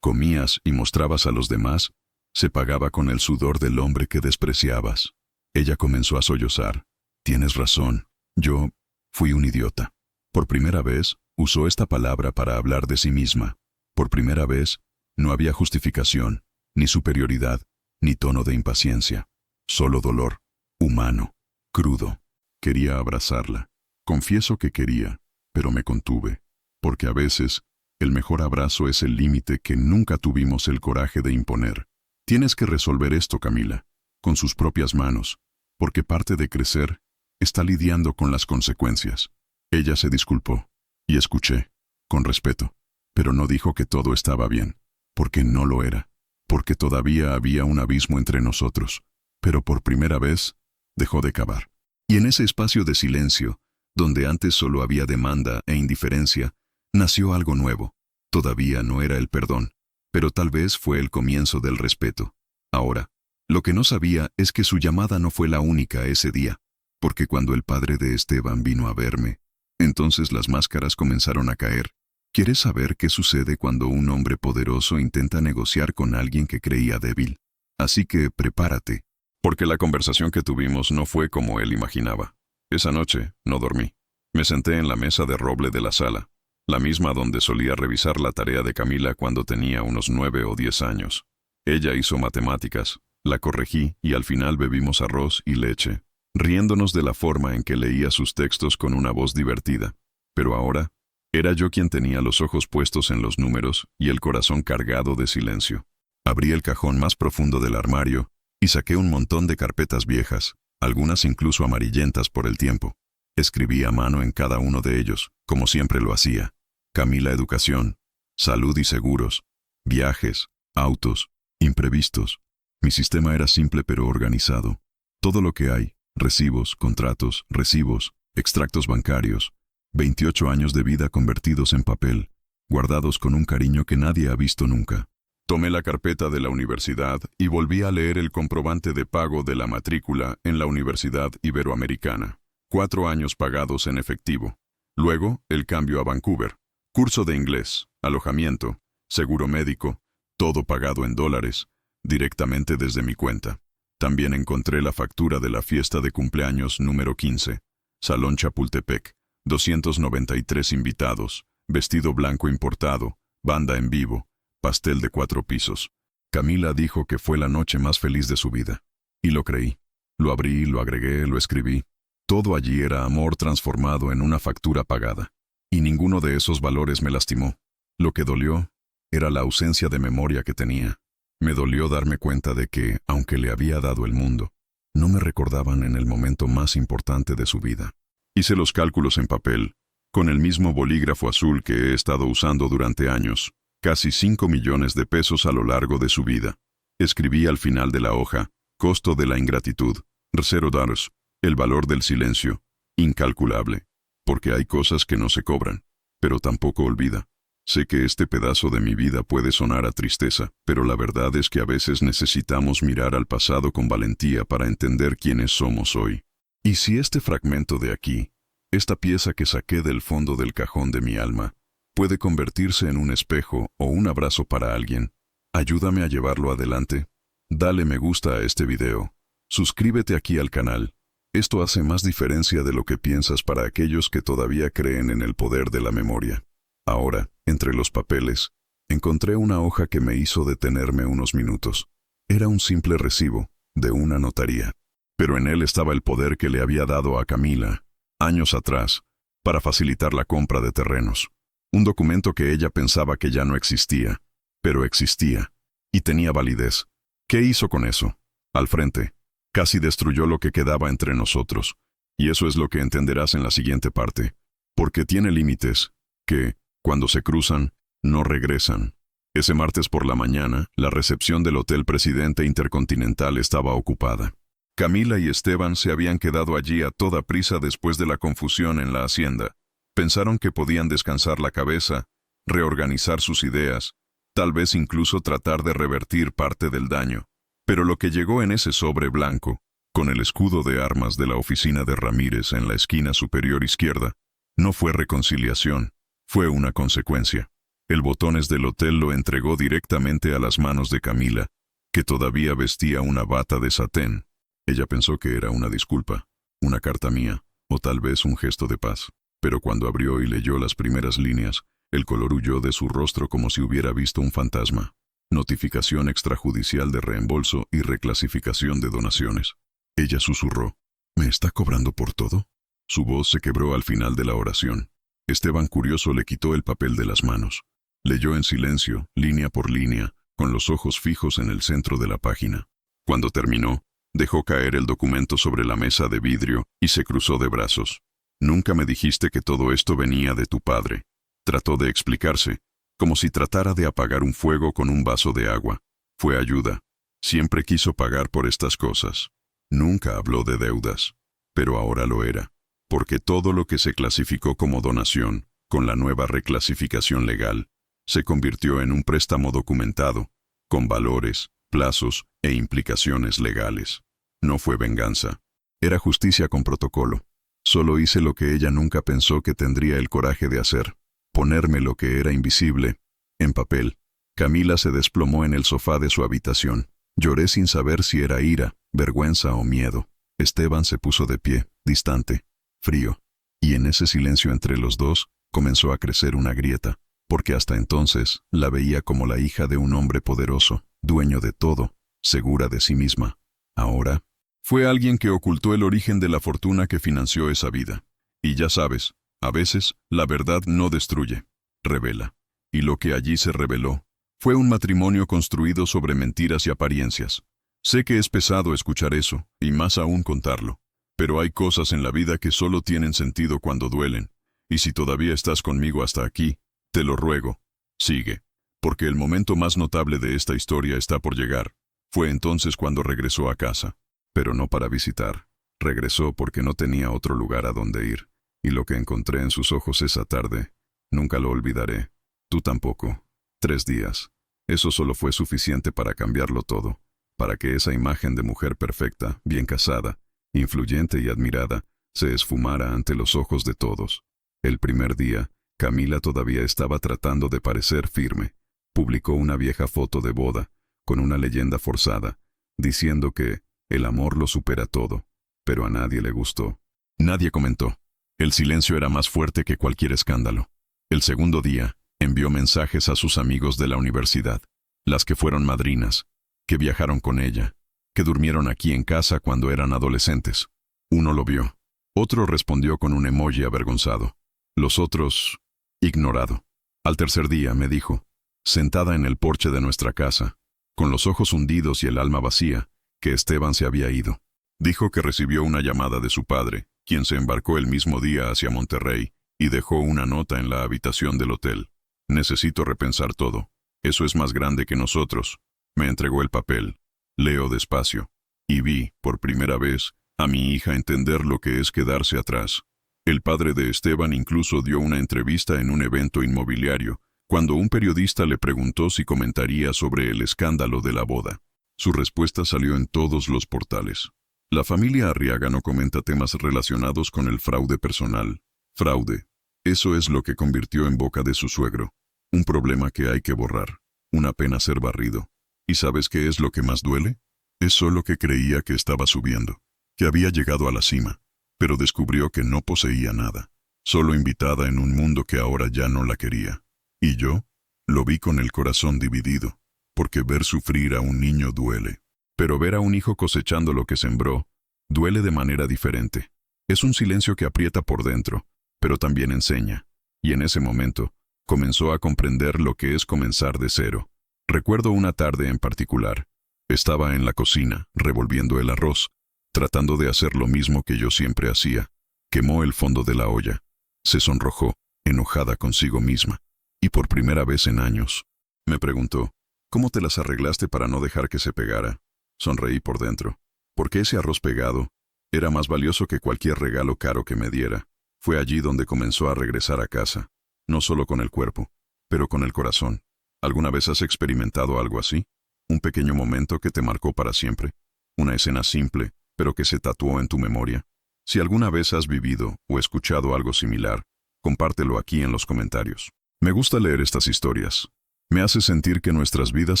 comías y mostrabas a los demás, se pagaba con el sudor del hombre que despreciabas». Ella comenzó a sollozar. «Tienes razón. Yo fui un idiota. Por primera vez, usó esta palabra para hablar de sí misma. Por primera vez, no había justificación, ni superioridad, ni tono de impaciencia. Solo dolor, humano, crudo. Quería abrazarla. Confieso que quería, pero me contuve, porque a veces, el mejor abrazo es el límite que nunca tuvimos el coraje de imponer. Tienes que resolver esto, Camila, con sus propias manos, porque parte de crecer está lidiando con las consecuencias. Ella se disculpó, y escuché, con respeto, pero no dijo que todo estaba bien, porque no lo era, porque todavía había un abismo entre nosotros, pero por primera vez dejó de cavar. Y en ese espacio de silencio, donde antes solo había demanda e indiferencia, nació algo nuevo. Todavía no era el perdón, pero tal vez fue el comienzo del respeto. Ahora, lo que no sabía es que su llamada no fue la única ese día, porque cuando el padre de Esteban vino a verme, entonces las máscaras comenzaron a caer. ¿Quieres saber qué sucede cuando un hombre poderoso intenta negociar con alguien que creía débil? Así que prepárate, porque la conversación que tuvimos no fue como él imaginaba. Esa noche no dormí. Me senté en la mesa de roble de la sala, la misma donde solía revisar la tarea de Camila cuando tenía unos 9 o 10 años. Ella hizo matemáticas, la corregí y al final bebimos arroz y leche, riéndonos de la forma en que leía sus textos con una voz divertida. Pero ahora, era yo quien tenía los ojos puestos en los números y el corazón cargado de silencio. Abrí el cajón más profundo del armario y saqué un montón de carpetas viejas, algunas incluso amarillentas por el tiempo. Escribí a mano en cada uno de ellos, como siempre lo hacía. Camila Educación, Salud y Seguros, Viajes, Autos, Imprevistos. Mi sistema era simple pero organizado. Todo lo que hay, recibos, contratos, recibos, extractos bancarios, 28 años de vida convertidos en papel, guardados con un cariño que nadie ha visto nunca. Tomé la carpeta de la universidad y volví a leer el comprobante de pago de la matrícula en la Universidad Iberoamericana. 4 años pagados en efectivo. Luego, el cambio a Vancouver. Curso de inglés, alojamiento, seguro médico, todo pagado en dólares, directamente desde mi cuenta. También encontré la factura de la fiesta de cumpleaños número 15, Salón Chapultepec, 293 invitados, vestido blanco importado, banda en vivo, pastel de 4 pisos. Camila dijo que fue la noche más feliz de su vida. Y lo creí. Lo abrí, lo agregué, lo escribí. Todo allí era amor transformado en una factura pagada. Y ninguno de esos valores me lastimó. Lo que dolió era la ausencia de memoria que tenía. Me dolió darme cuenta de que, aunque le había dado el mundo, no me recordaban en el momento más importante de su vida. Hice los cálculos en papel, con el mismo bolígrafo azul que he estado usando durante años, casi 5 millones de pesos a lo largo de su vida. Escribí al final de la hoja, costo de la ingratitud, $0, el valor del silencio, incalculable, porque hay cosas que no se cobran, pero tampoco olvida. Sé que este pedazo de mi vida puede sonar a tristeza, pero la verdad es que a veces necesitamos mirar al pasado con valentía para entender quiénes somos hoy. Y si este fragmento de aquí, esta pieza que saqué del fondo del cajón de mi alma, puede convertirse en un espejo o un abrazo para alguien, ayúdame a llevarlo adelante. Dale me gusta a este video. Suscríbete aquí al canal. Esto hace más diferencia de lo que piensas para aquellos que todavía creen en el poder de la memoria. Ahora, entre los papeles, encontré una hoja que me hizo detenerme unos minutos. Era un simple recibo, de una notaría. Pero en él estaba el poder que le había dado a Camila, años atrás, para facilitar la compra de terrenos. Un documento que ella pensaba que ya no existía, pero existía, y tenía validez. ¿Qué hizo con eso? Al frente, casi destruyó lo que quedaba entre nosotros, y eso es lo que entenderás en la siguiente parte, porque tiene límites, que, cuando se cruzan, no regresan. Ese martes por la mañana, la recepción del Hotel Presidente Intercontinental estaba ocupada. Camila y Esteban se habían quedado allí a toda prisa después de la confusión en la hacienda. Pensaron que podían descansar la cabeza, reorganizar sus ideas, tal vez incluso tratar de revertir parte del daño. Pero lo que llegó en ese sobre blanco, con el escudo de armas de la oficina de Ramírez en la esquina superior izquierda, no fue reconciliación, fue una consecuencia. El botones del hotel lo entregó directamente a las manos de Camila, que todavía vestía una bata de satén. Ella pensó que era una disculpa, una carta mía, o tal vez un gesto de paz. Pero cuando abrió y leyó las primeras líneas, el color huyó de su rostro como si hubiera visto un fantasma. Notificación extrajudicial de reembolso y reclasificación de donaciones. Ella susurró. ¿Me está cobrando por todo? Su voz se quebró al final de la oración. Esteban, curioso, le quitó el papel de las manos. Leyó en silencio, línea por línea, con los ojos fijos en el centro de la página. Cuando terminó, dejó caer el documento sobre la mesa de vidrio y se cruzó de brazos. Nunca me dijiste que todo esto venía de tu padre. Trató de explicarse, como si tratara de apagar un fuego con un vaso de agua. Fue ayuda. Siempre quiso pagar por estas cosas. Nunca habló de deudas. Pero ahora lo era. Porque todo lo que se clasificó como donación, con la nueva reclasificación legal, se convirtió en un préstamo documentado, con valores, plazos e implicaciones legales. No fue venganza. Era justicia con protocolo. Solo hice lo que ella nunca pensó que tendría el coraje de hacer. Ponerme lo que era invisible, en papel. Camila se desplomó en el sofá de su habitación. Lloré sin saber si era ira, vergüenza o miedo. Esteban se puso de pie, distante, frío. Y en ese silencio entre los dos, comenzó a crecer una grieta, porque hasta entonces la veía como la hija de un hombre poderoso, dueño de todo, segura de sí misma. Ahora, fue alguien que ocultó el origen de la fortuna que financió esa vida. Y ya sabes, a veces, la verdad no destruye, revela. Y lo que allí se reveló, fue un matrimonio construido sobre mentiras y apariencias. Sé que es pesado escuchar eso, y más aún contarlo. Pero hay cosas en la vida que solo tienen sentido cuando duelen. Y si todavía estás conmigo hasta aquí, te lo ruego, sigue. Porque el momento más notable de esta historia está por llegar. Fue entonces cuando regresó a casa. Pero no para visitar. Regresó porque no tenía otro lugar a donde ir. Y lo que encontré en sus ojos esa tarde, nunca lo olvidaré. Tú tampoco. 3 días. Eso solo fue suficiente para cambiarlo todo. Para que esa imagen de mujer perfecta, bien casada, influyente y admirada, se esfumara ante los ojos de todos. El primer día, Camila todavía estaba tratando de parecer firme. Publicó una vieja foto de boda, con una leyenda forzada, diciendo que el amor lo supera todo. Pero a nadie le gustó. Nadie comentó. El silencio era más fuerte que cualquier escándalo. El segundo día, envió mensajes a sus amigos de la universidad, las que fueron madrinas, que viajaron con ella, que durmieron aquí en casa cuando eran adolescentes. Uno lo vio. Otro respondió con un emoji avergonzado. Los otros, ignorado. Al tercer día me dijo, sentada en el porche de nuestra casa, con los ojos hundidos y el alma vacía, que Esteban se había ido. Dijo que recibió una llamada de su padre, quien se embarcó el mismo día hacia Monterrey, y dejó una nota en la habitación del hotel. Necesito repensar todo. Eso es más grande que nosotros. Me entregó el papel. Leo despacio. Y vi, por primera vez, a mi hija entender lo que es quedarse atrás. El padre de Esteban incluso dio una entrevista en un evento inmobiliario, cuando un periodista le preguntó si comentaría sobre el escándalo de la boda. Su respuesta salió en todos los portales. La familia Arriaga no comenta temas relacionados con el fraude personal. Fraude. Eso es lo que convirtió en boca de su suegro. Un problema que hay que borrar. Una pena ser barrido. ¿Y sabes qué es lo que más duele? Es solo que creía que estaba subiendo, que había llegado a la cima, pero descubrió que no poseía nada, solo invitada en un mundo que ahora ya no la quería. Y yo, lo vi con el corazón dividido, porque ver sufrir a un niño duele. Pero ver a un hijo cosechando lo que sembró, duele de manera diferente. Es un silencio que aprieta por dentro, pero también enseña. Y en ese momento, comenzó a comprender lo que es comenzar de cero. Recuerdo una tarde en particular. Estaba en la cocina, revolviendo el arroz, tratando de hacer lo mismo que yo siempre hacía. Quemó el fondo de la olla. Se sonrojó, enojada consigo misma. Y por primera vez en años, me preguntó, ¿cómo te las arreglaste para no dejar que se pegara? Sonreí por dentro, porque ese arroz pegado era más valioso que cualquier regalo caro que me diera. Fue allí donde comenzó a regresar a casa, no solo con el cuerpo, pero con el corazón. ¿Alguna vez has experimentado algo así? Un pequeño momento que te marcó para siempre. Una escena simple, pero que se tatuó en tu memoria. Si alguna vez has vivido o escuchado algo similar, compártelo aquí en los comentarios. Me gusta leer estas historias. Me hace sentir que nuestras vidas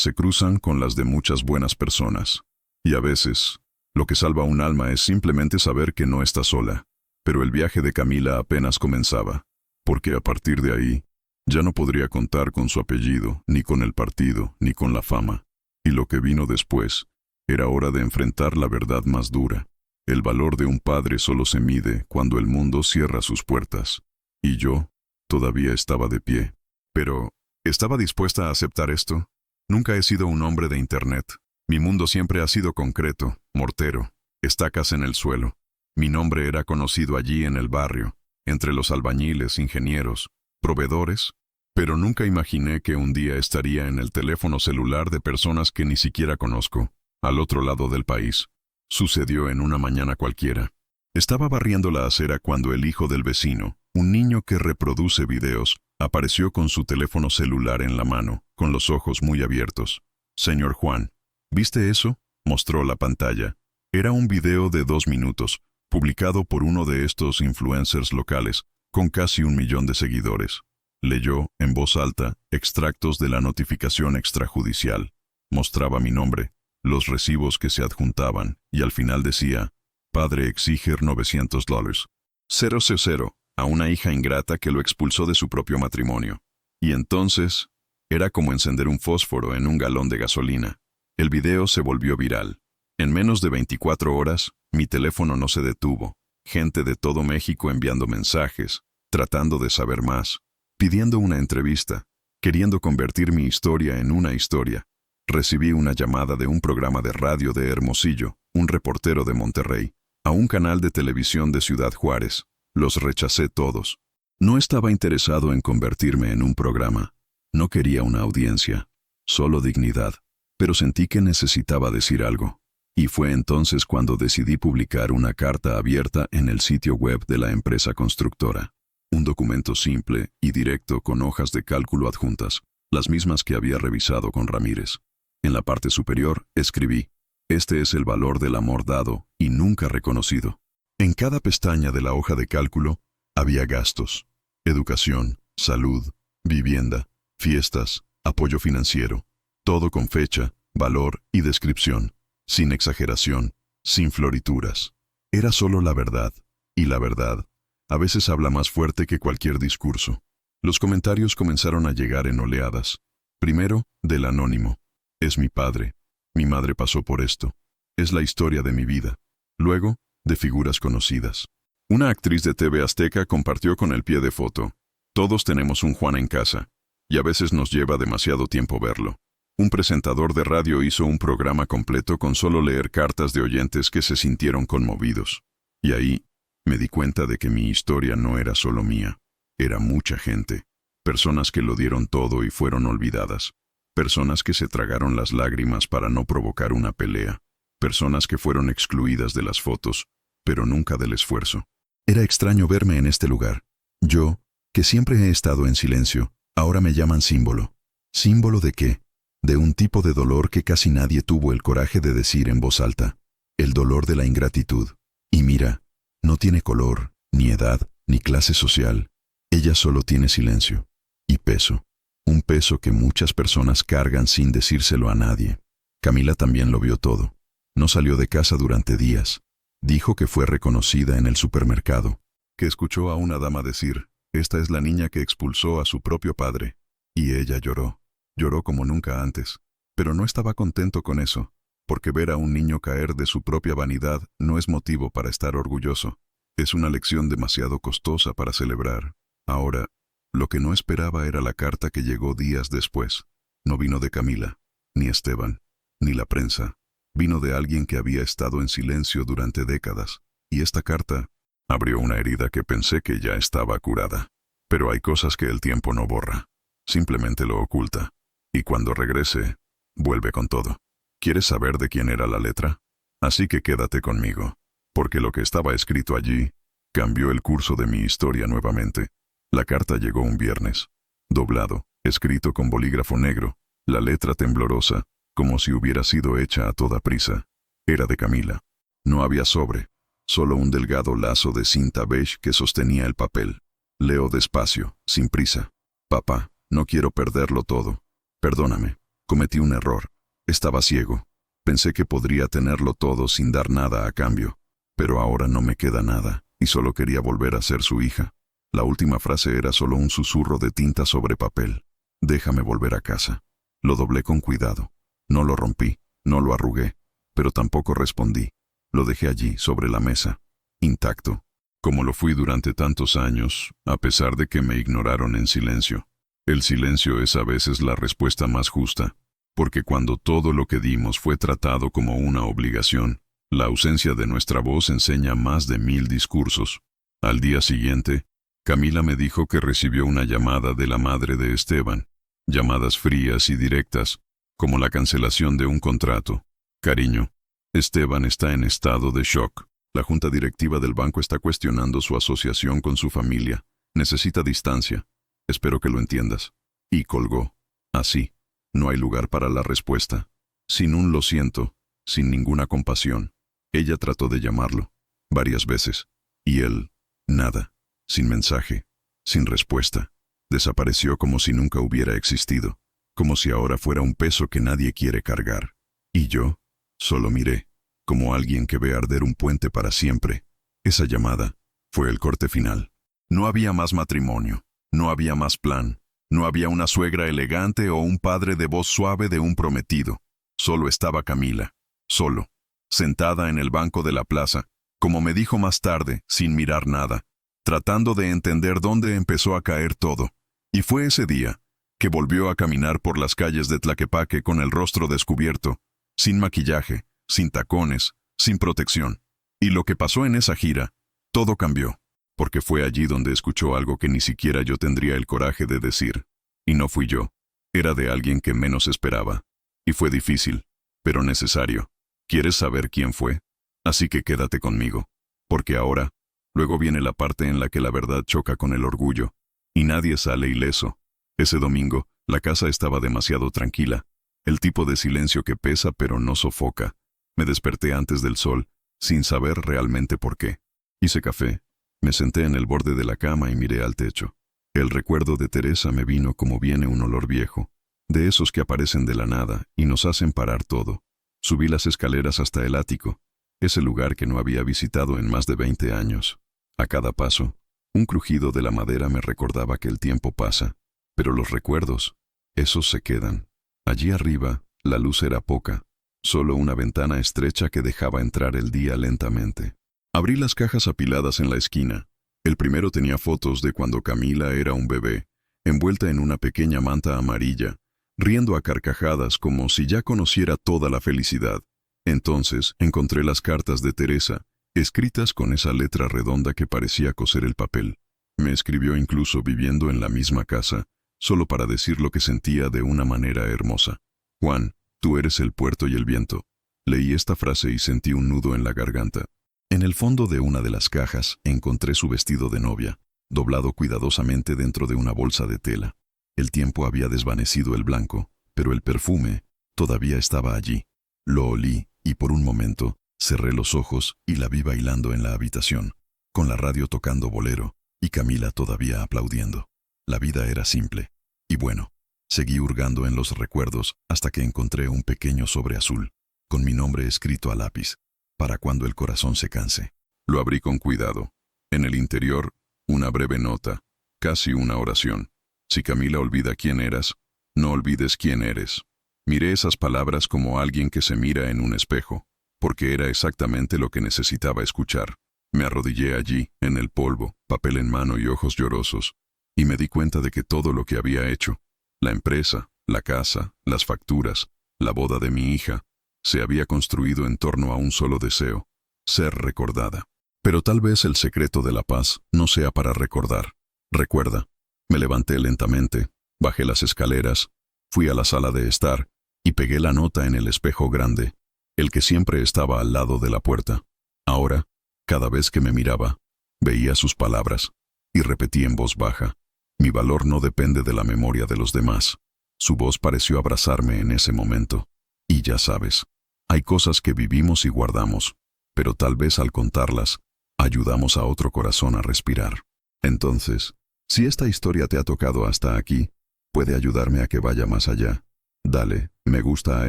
se cruzan con las de muchas buenas personas. Y a veces, lo que salva un alma es simplemente saber que no está sola. Pero el viaje de Camila apenas comenzaba, porque a partir de ahí, ya no podría contar con su apellido, ni con el partido, ni con la fama. Y lo que vino después, era hora de enfrentar la verdad más dura. El valor de un padre solo se mide cuando el mundo cierra sus puertas. Y yo, todavía estaba de pie. Pero, ¿estaba dispuesta a aceptar esto? Nunca he sido un hombre de internet. Mi mundo siempre ha sido concreto, mortero, estacas en el suelo. Mi nombre era conocido allí en el barrio, entre los albañiles, ingenieros, proveedores, pero nunca imaginé que un día estaría en el teléfono celular de personas que ni siquiera conozco, al otro lado del país. Sucedió en una mañana cualquiera. Estaba barriendo la acera cuando el hijo del vecino, un niño que reproduce videos, apareció con su teléfono celular en la mano, con los ojos muy abiertos. «Señor Juan, ¿viste eso?», mostró la pantalla. Era un video de 2 minutos, publicado por uno de estos influencers locales, con casi 1 millón de seguidores. Leyó, en voz alta, extractos de la notificación extrajudicial. Mostraba mi nombre, los recibos que se adjuntaban, y al final decía, «Padre exige $900. 000, a una hija ingrata que lo expulsó de su propio matrimonio». Y entonces, era como encender un fósforo en un galón de gasolina. El video se volvió viral. En menos de 24 horas, mi teléfono no se detuvo. Gente de todo México enviando mensajes, tratando de saber más, pidiendo una entrevista, queriendo convertir mi historia en una historia. Recibí una llamada de un programa de radio de Hermosillo, un reportero de Monterrey, a un canal de televisión de Ciudad Juárez. Los rechacé todos. No estaba interesado en convertirme en un programa. No quería una audiencia, solo dignidad. Pero sentí que necesitaba decir algo. Y fue entonces cuando decidí publicar una carta abierta en el sitio web de la empresa constructora. Un documento simple y directo con hojas de cálculo adjuntas, las mismas que había revisado con Ramírez. En la parte superior escribí, «Este es el valor del amor dado y nunca reconocido». En cada pestaña de la hoja de cálculo había gastos, educación, salud, vivienda, fiestas, apoyo financiero, todo con fecha, valor y descripción, sin exageración, sin florituras. Era solo la verdad, y la verdad a veces habla más fuerte que cualquier discurso. Los comentarios comenzaron a llegar en oleadas. Primero, del anónimo. «Es mi padre. Mi madre pasó por esto. Es la historia de mi vida». Luego, de figuras conocidas. Una actriz de TV Azteca compartió con el pie de foto. «Todos tenemos un Juan en casa, y a veces nos lleva demasiado tiempo verlo». Un presentador de radio hizo un programa completo con solo leer cartas de oyentes que se sintieron conmovidos. Y ahí, me di cuenta de que mi historia no era solo mía. Era mucha gente. Personas que lo dieron todo y fueron olvidadas. Personas que se tragaron las lágrimas para no provocar una pelea. Personas que fueron excluidas de las fotos, pero nunca del esfuerzo. Era extraño verme en este lugar. Yo, que siempre he estado en silencio, ahora me llaman símbolo. ¿Símbolo de qué? De un tipo de dolor que casi nadie tuvo el coraje de decir en voz alta. El dolor de la ingratitud. Y mira, no tiene color, ni edad, ni clase social. Ella solo tiene silencio. Y peso. Un peso que muchas personas cargan sin decírselo a nadie. Camila también lo vio todo. No salió de casa durante días. Dijo que fue reconocida en el supermercado. Que escuchó a una dama decir, «Esta es la niña que expulsó a su propio padre». Y ella lloró. Lloró como nunca antes. Pero no estaba contento con eso, porque ver a un niño caer de su propia vanidad no es motivo para estar orgulloso. Es una lección demasiado costosa para celebrar. Ahora, lo que no esperaba era la carta que llegó días después. No vino de Camila, ni Esteban, ni la prensa. Vino de alguien que había estado en silencio durante décadas. Y esta carta abrió una herida que pensé que ya estaba curada. Pero hay cosas que el tiempo no borra. Simplemente lo oculta. Y cuando regrese, vuelve con todo. ¿Quieres saber de quién era la letra? Así que quédate conmigo, porque lo que estaba escrito allí cambió el curso de mi historia nuevamente. La carta llegó un viernes, doblado, escrito con bolígrafo negro, la letra temblorosa, como si hubiera sido hecha a toda prisa. Era de Camila. No había sobre, solo un delgado lazo de cinta beige que sostenía el papel. Leo despacio, sin prisa. «Papá, no quiero perderlo todo. Perdóname, cometí un error. Estaba ciego. Pensé que podría tenerlo todo sin dar nada a cambio. Pero ahora no me queda nada, y solo quería volver a ser su hija. La última frase era solo un susurro de tinta sobre papel. Déjame volver a casa. Lo doblé con cuidado. No lo rompí, no lo arrugué, pero tampoco respondí. Lo dejé allí, sobre la mesa, intacto, como lo fui durante tantos años, a pesar de que me ignoraron en silencio. El silencio es a veces la respuesta más justa, porque cuando todo lo que dimos fue tratado como una obligación, la ausencia de nuestra voz enseña más de 1000 discursos. Al día siguiente, Camila me dijo que recibió una llamada de la madre de Esteban, llamadas frías y directas, como la cancelación de un contrato. Cariño, Esteban está en estado de shock. La junta directiva del banco está cuestionando su asociación con su familia. Necesita distancia. Espero que lo entiendas. Y colgó. Así. No hay lugar para la respuesta. Sin un lo siento, sin ninguna compasión. Ella trató de llamarlo, varias veces. Y él, nada. Sin mensaje, sin respuesta. Desapareció como si nunca hubiera existido. Como si ahora fuera un peso que nadie quiere cargar. Y yo, solo miré, como alguien que ve arder un puente para siempre. Esa llamada fue el corte final. No había más matrimonio, no había más plan, no había una suegra elegante o un padre de voz suave de un prometido. Solo estaba Camila, solo, sentada en el banco de la plaza, como me dijo más tarde, sin mirar nada, tratando de entender dónde empezó a caer todo. Y fue ese día que volvió a caminar por las calles de Tlaquepaque con el rostro descubierto, sin maquillaje, sin tacones, sin protección. Y lo que pasó en esa gira, todo cambió, porque fue allí donde escuchó algo que ni siquiera yo tendría el coraje de decir. Y no fui yo, era de alguien que menos esperaba. Y fue difícil, pero necesario. ¿Quieres saber quién fue? Así que quédate conmigo, porque ahora, luego viene la parte en la que la verdad choca con el orgullo, y nadie sale ileso. Ese domingo, la casa estaba demasiado tranquila, el tipo de silencio que pesa pero no sofoca. Me desperté antes del sol, sin saber realmente por qué. Hice café, me senté en el borde de la cama y miré al techo. El recuerdo de Teresa me vino como viene un olor viejo, de esos que aparecen de la nada y nos hacen parar todo. Subí las escaleras hasta el ático, ese lugar que no había visitado en más de 20 años. A cada paso, un crujido de la madera me recordaba que el tiempo pasa, pero los recuerdos, esos se quedan. Allí arriba, la luz era poca, solo una ventana estrecha que dejaba entrar el día lentamente. Abrí las cajas apiladas en la esquina. El primero tenía fotos de cuando Camila era un bebé, envuelta en una pequeña manta amarilla, riendo a carcajadas como si ya conociera toda la felicidad. Entonces encontré las cartas de Teresa, escritas con esa letra redonda que parecía coser el papel. Me escribió incluso viviendo en la misma casa, solo para decir lo que sentía de una manera hermosa. Juan, tú eres el puerto y el viento. Leí esta frase y sentí un nudo en la garganta. En el fondo de una de las cajas encontré su vestido de novia, doblado cuidadosamente dentro de una bolsa de tela. El tiempo había desvanecido el blanco, pero el perfume todavía estaba allí. Lo olí y por un momento cerré los ojos y la vi bailando en la habitación, con la radio tocando bolero y Camila todavía aplaudiendo. La vida era simple. Y bueno, seguí hurgando en los recuerdos hasta que encontré un pequeño sobre azul, con mi nombre escrito a lápiz, para cuando el corazón se canse. Lo abrí con cuidado. En el interior, una breve nota, casi una oración. Si Camila olvida quién eras, no olvides quién eres. Miré esas palabras como alguien que se mira en un espejo, porque era exactamente lo que necesitaba escuchar. Me arrodillé allí, en el polvo, papel en mano y ojos llorosos, y me di cuenta de que todo lo que había hecho, la empresa, la casa, las facturas, la boda de mi hija, se había construido en torno a un solo deseo, ser recordada. Pero tal vez el secreto de la paz no sea para recordar. Recuerda, me levanté lentamente, bajé las escaleras, fui a la sala de estar y pegué la nota en el espejo grande, el que siempre estaba al lado de la puerta. Ahora, cada vez que me miraba, veía sus palabras y repetí en voz baja: mi valor no depende de la memoria de los demás. Su voz pareció abrazarme en ese momento. Y ya sabes, hay cosas que vivimos y guardamos, pero tal vez al contarlas, ayudamos a otro corazón a respirar. Entonces, si esta historia te ha tocado hasta aquí, puede ayudarme a que vaya más allá. Dale me gusta a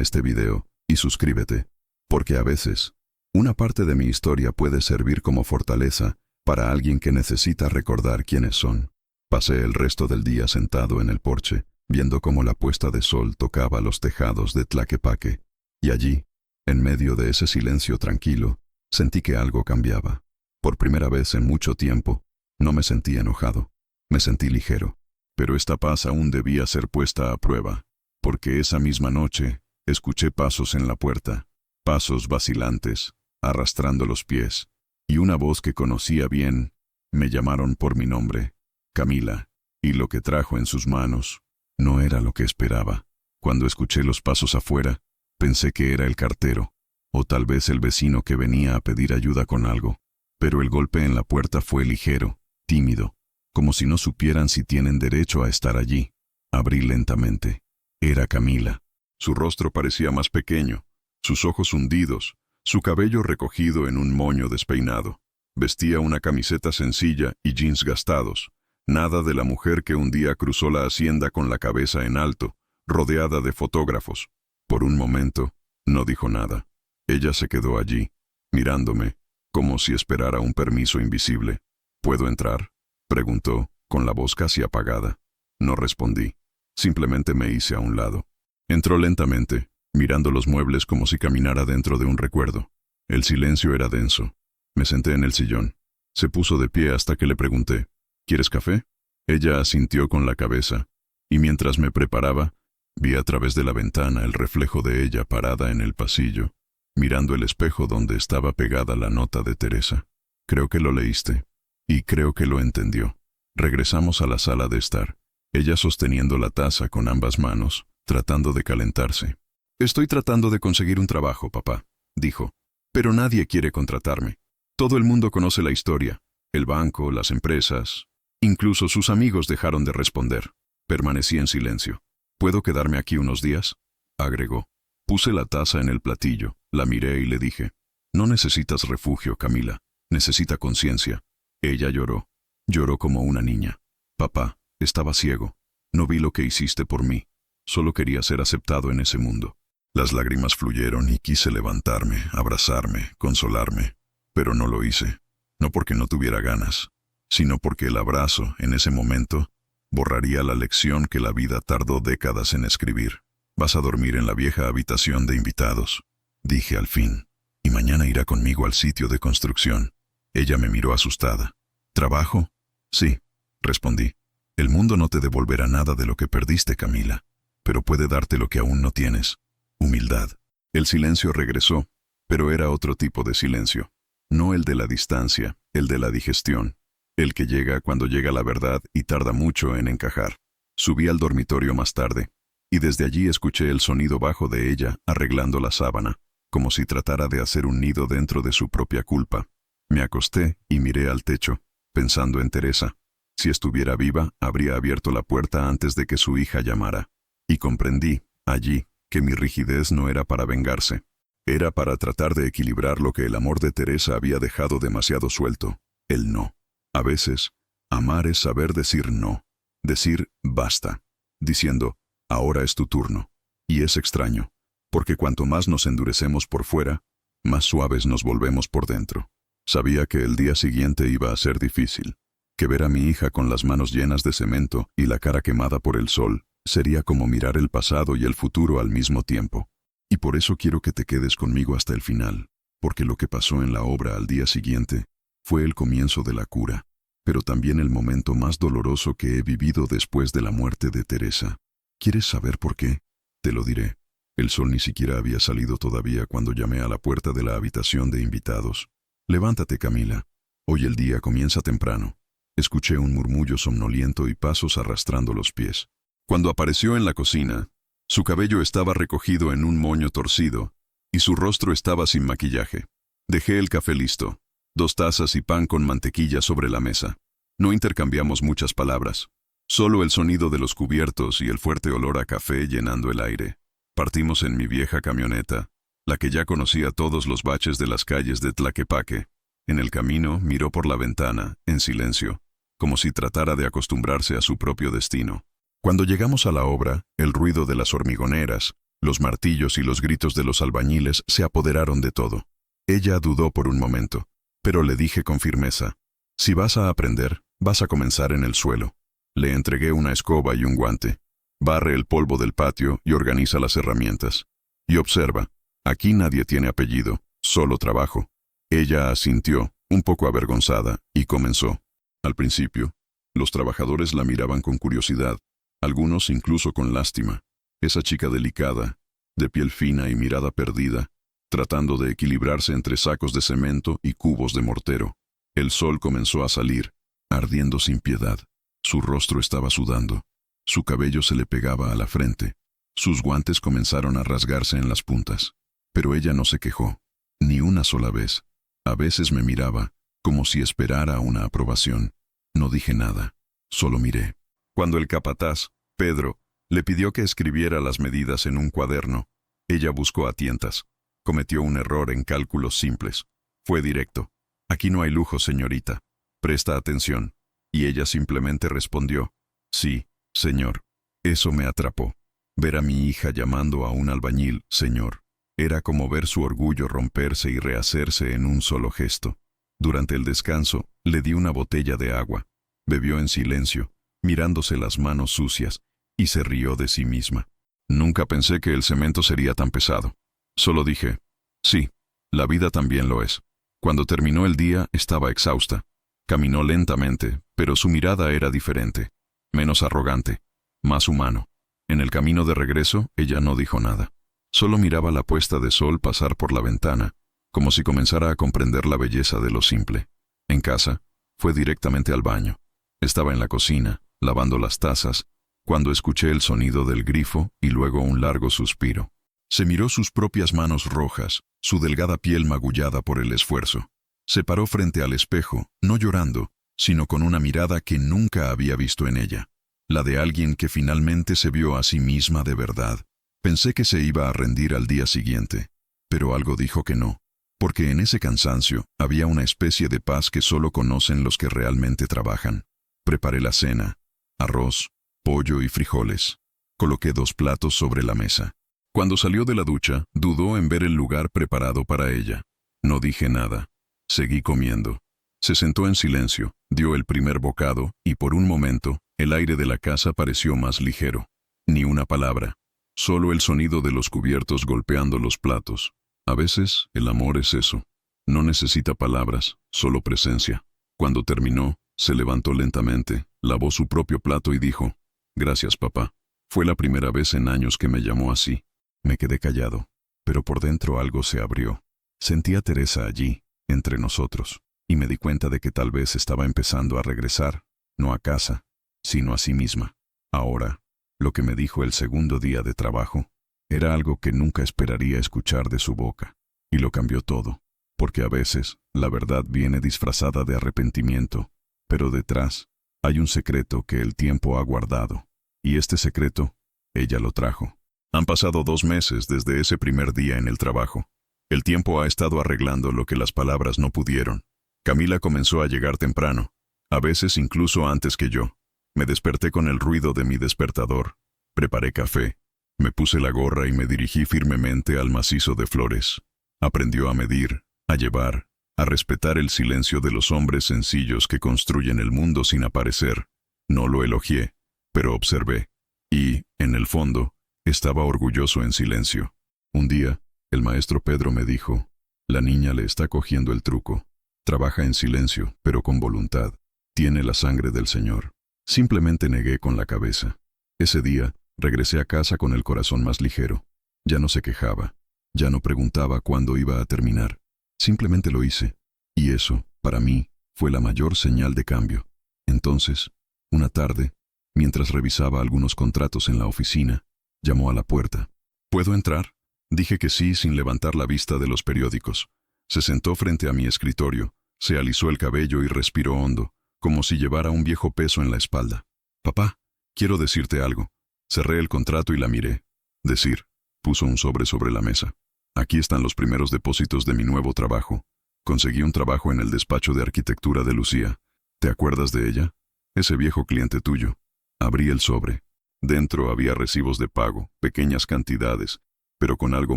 este video y suscríbete, porque a veces, una parte de mi historia puede servir como fortaleza para alguien que necesita recordar quiénes son. Pasé el resto del día sentado en el porche, viendo cómo la puesta de sol tocaba los tejados de Tlaquepaque, y allí, en medio de ese silencio tranquilo, sentí que algo cambiaba. Por primera vez en mucho tiempo, no me sentí enojado, me sentí ligero. Pero esta paz aún debía ser puesta a prueba, porque esa misma noche escuché pasos en la puerta, pasos vacilantes, arrastrando los pies, y una voz que conocía bien. Me llamaron por mi nombre, Camila, y lo que trajo en sus manos no era lo que esperaba. Cuando escuché los pasos afuera, pensé que era el cartero, o tal vez el vecino que venía a pedir ayuda con algo, pero el golpe en la puerta fue ligero, tímido, como si no supieran si tienen derecho a estar allí. Abrí lentamente. Era Camila. Su rostro parecía más pequeño, sus ojos hundidos, su cabello recogido en un moño despeinado. Vestía una camiseta sencilla y jeans gastados, nada de la mujer que un día cruzó la hacienda con la cabeza en alto, rodeada de fotógrafos. Por un momento, no dijo nada. Ella se quedó allí, mirándome, como si esperara un permiso invisible. ¿Puedo entrar?, preguntó, con la voz casi apagada. No respondí. Simplemente me hice a un lado. Entró lentamente, mirando los muebles como si caminara dentro de un recuerdo. El silencio era denso. Me senté en el sillón. Se puso de pie hasta que le pregunté, ¿quieres café? Ella asintió con la cabeza, y mientras me preparaba, vi a través de la ventana el reflejo de ella parada en el pasillo, mirando el espejo donde estaba pegada la nota de Teresa. Creo que lo leíste. Y creo que lo entendió. Regresamos a la sala de estar, ella sosteniendo la taza con ambas manos, tratando de calentarse. Estoy tratando de conseguir un trabajo, papá, dijo, pero nadie quiere contratarme. Todo el mundo conoce la historia, el banco, las empresas, incluso sus amigos dejaron de responder. Permanecí en silencio. ¿Puedo quedarme aquí unos días?, agregó. Puse la taza en el platillo, la miré y le dije, no necesitas refugio, Camila, necesita conciencia. Ella lloró. Lloró como una niña. Papá, estaba ciego. No vi lo que hiciste por mí. Solo quería ser aceptado en ese mundo. Las lágrimas fluyeron y quise levantarme, abrazarme, consolarme. Pero no lo hice. No porque no tuviera ganas, sino porque el abrazo, en ese momento, borraría la lección que la vida tardó décadas en escribir. Vas a dormir en la vieja habitación de invitados, dije al fin, y mañana irá conmigo al sitio de construcción. Ella me miró asustada. ¿Trabajo? Sí, respondí. El mundo no te devolverá nada de lo que perdiste, Camila, pero puede darte lo que aún no tienes: humildad. El silencio regresó, pero era otro tipo de silencio. No el de la distancia, el de la digestión. El que llega cuando llega la verdad y tarda mucho en encajar. Subí al dormitorio más tarde, y desde allí escuché el sonido bajo de ella arreglando la sábana, como si tratara de hacer un nido dentro de su propia culpa. Me acosté y miré al techo, pensando en Teresa. Si estuviera viva, habría abierto la puerta antes de que su hija llamara. Y comprendí, allí, que mi rigidez no era para vengarse. Era para tratar de equilibrar lo que el amor de Teresa había dejado demasiado suelto: el no. A veces, amar es saber decir no, decir basta, diciendo, ahora es tu turno. Y es extraño, porque cuanto más nos endurecemos por fuera, más suaves nos volvemos por dentro. Sabía que el día siguiente iba a ser difícil, que ver a mi hija con las manos llenas de cemento y la cara quemada por el sol sería como mirar el pasado y el futuro al mismo tiempo. Y por eso quiero que te quedes conmigo hasta el final, porque lo que pasó en la obra al día siguiente fue el comienzo de la cura, pero también el momento más doloroso que he vivido después de la muerte de Teresa. ¿Quieres saber por qué? Te lo diré. El sol ni siquiera había salido todavía cuando llamé a la puerta de la habitación de invitados. Levántate, Camila. Hoy el día comienza temprano. Escuché un murmullo somnoliento y pasos arrastrando los pies. Cuando apareció en la cocina, su cabello estaba recogido en un moño torcido y su rostro estaba sin maquillaje. Dejé el café listo, 2 tazas y pan con mantequilla sobre la mesa. No intercambiamos muchas palabras, solo el sonido de los cubiertos y el fuerte olor a café llenando el aire. Partimos en mi vieja camioneta, la que ya conocía todos los baches de las calles de Tlaquepaque. En el camino miró por la ventana, en silencio, como si tratara de acostumbrarse a su propio destino. Cuando llegamos a la obra, el ruido de las hormigoneras, los martillos y los gritos de los albañiles se apoderaron de todo. Ella dudó por un momento, pero le dije con firmeza, Si vas a aprender, vas a comenzar en el suelo. Le entregué una escoba y un guante. Barre el polvo del patio y organiza las herramientas. Y observa, aquí nadie tiene apellido, solo trabajo. Ella asintió, un poco avergonzada, y comenzó. Al principio, los trabajadores la miraban con curiosidad, algunos incluso con lástima. Esa chica delicada, de piel fina y mirada perdida, tratando de equilibrarse entre sacos de cemento y cubos de mortero. El sol comenzó a salir, ardiendo sin piedad. Su rostro estaba sudando. Su cabello se le pegaba a la frente. Sus guantes comenzaron a rasgarse en las puntas. Pero ella no se quejó, ni una sola vez. A veces me miraba, como si esperara una aprobación. No dije nada, solo miré. Cuando el capataz, Pedro, le pidió que escribiera las medidas en un cuaderno, ella buscó a tientas. Cometió un error en cálculos simples. Fue directo. Aquí no hay lujo, señorita. Presta atención. Y ella simplemente respondió, sí, señor. Eso me atrapó. Ver a mi hija llamando a un albañil, señor. Era como ver su orgullo romperse y rehacerse en un solo gesto. Durante el descanso, le di una botella de agua. Bebió en silencio, mirándose las manos sucias, y se rió de sí misma. Nunca pensé que el cemento sería tan pesado. Solo dije, sí, la vida también lo es. Cuando terminó el día, estaba exhausta. Caminó lentamente, pero su mirada era diferente, menos arrogante, más humano. En el camino de regreso, ella no dijo nada. Solo miraba la puesta de sol pasar por la ventana, como si comenzara a comprender la belleza de lo simple. En casa, fue directamente al baño. Estaba en la cocina, lavando las tazas, cuando escuché el sonido del grifo y luego un largo suspiro. Se miró sus propias manos rojas, su delgada piel magullada por el esfuerzo. Se paró frente al espejo, no llorando, sino con una mirada que nunca había visto en ella. La de alguien que finalmente se vio a sí misma de verdad. Pensé que se iba a rendir al día siguiente, pero algo dijo que no, porque en ese cansancio había una especie de paz que solo conocen los que realmente trabajan. Preparé la cena, arroz, pollo y frijoles. Coloqué 2 platos sobre la mesa. Cuando salió de la ducha, dudó en ver el lugar preparado para ella. No dije nada. Seguí comiendo. Se sentó en silencio, dio el primer bocado, y por un momento, el aire de la casa pareció más ligero. Ni una palabra. Solo el sonido de los cubiertos golpeando los platos. A veces, el amor es eso. No necesita palabras, solo presencia. Cuando terminó, se levantó lentamente, lavó su propio plato y dijo, «Gracias, papá». Fue la primera vez en años que me llamó así. Me quedé callado, pero por dentro algo se abrió. Sentí a Teresa allí, entre nosotros, y me di cuenta de que tal vez estaba empezando a regresar, no a casa, sino a sí misma. Ahora, lo que me dijo el segundo día de trabajo, era algo que nunca esperaría escuchar de su boca, y lo cambió todo, porque a veces la verdad viene disfrazada de arrepentimiento, pero detrás hay un secreto que el tiempo ha guardado, y este secreto, ella lo trajo. Han pasado 2 meses desde ese primer día en el trabajo. El tiempo ha estado arreglando lo que las palabras no pudieron. Camila comenzó a llegar temprano, a veces incluso antes que yo. Me desperté con el ruido de mi despertador. Preparé café. Me puse la gorra y me dirigí firmemente al macizo de flores. Aprendió a medir, a llevar, a respetar el silencio de los hombres sencillos que construyen el mundo sin aparecer. No lo elogié, pero observé. Y, en el fondo, estaba orgulloso en silencio. Un día, el maestro Pedro me dijo, «La niña le está cogiendo el truco. Trabaja en silencio, pero con voluntad. Tiene la sangre del Señor». Simplemente negué con la cabeza. Ese día, regresé a casa con el corazón más ligero. Ya no se quejaba. Ya no preguntaba cuándo iba a terminar. Simplemente lo hice. Y eso, para mí, fue la mayor señal de cambio. Entonces, una tarde, mientras revisaba algunos contratos en la oficina, llamó a la puerta. «¿Puedo entrar?». Dije que sí sin levantar la vista de los periódicos. Se sentó frente a mi escritorio, se alisó el cabello y respiró hondo, como si llevara un viejo peso en la espalda. «Papá, quiero decirte algo». Cerré el contrato y la miré. «Decir». Puso un sobre la mesa. «Aquí están los primeros depósitos de mi nuevo trabajo. Conseguí un trabajo en el despacho de arquitectura de Lucía. ¿Te acuerdas de ella? Ese viejo cliente tuyo». Abrí el sobre. Dentro había recibos de pago, pequeñas cantidades, pero con algo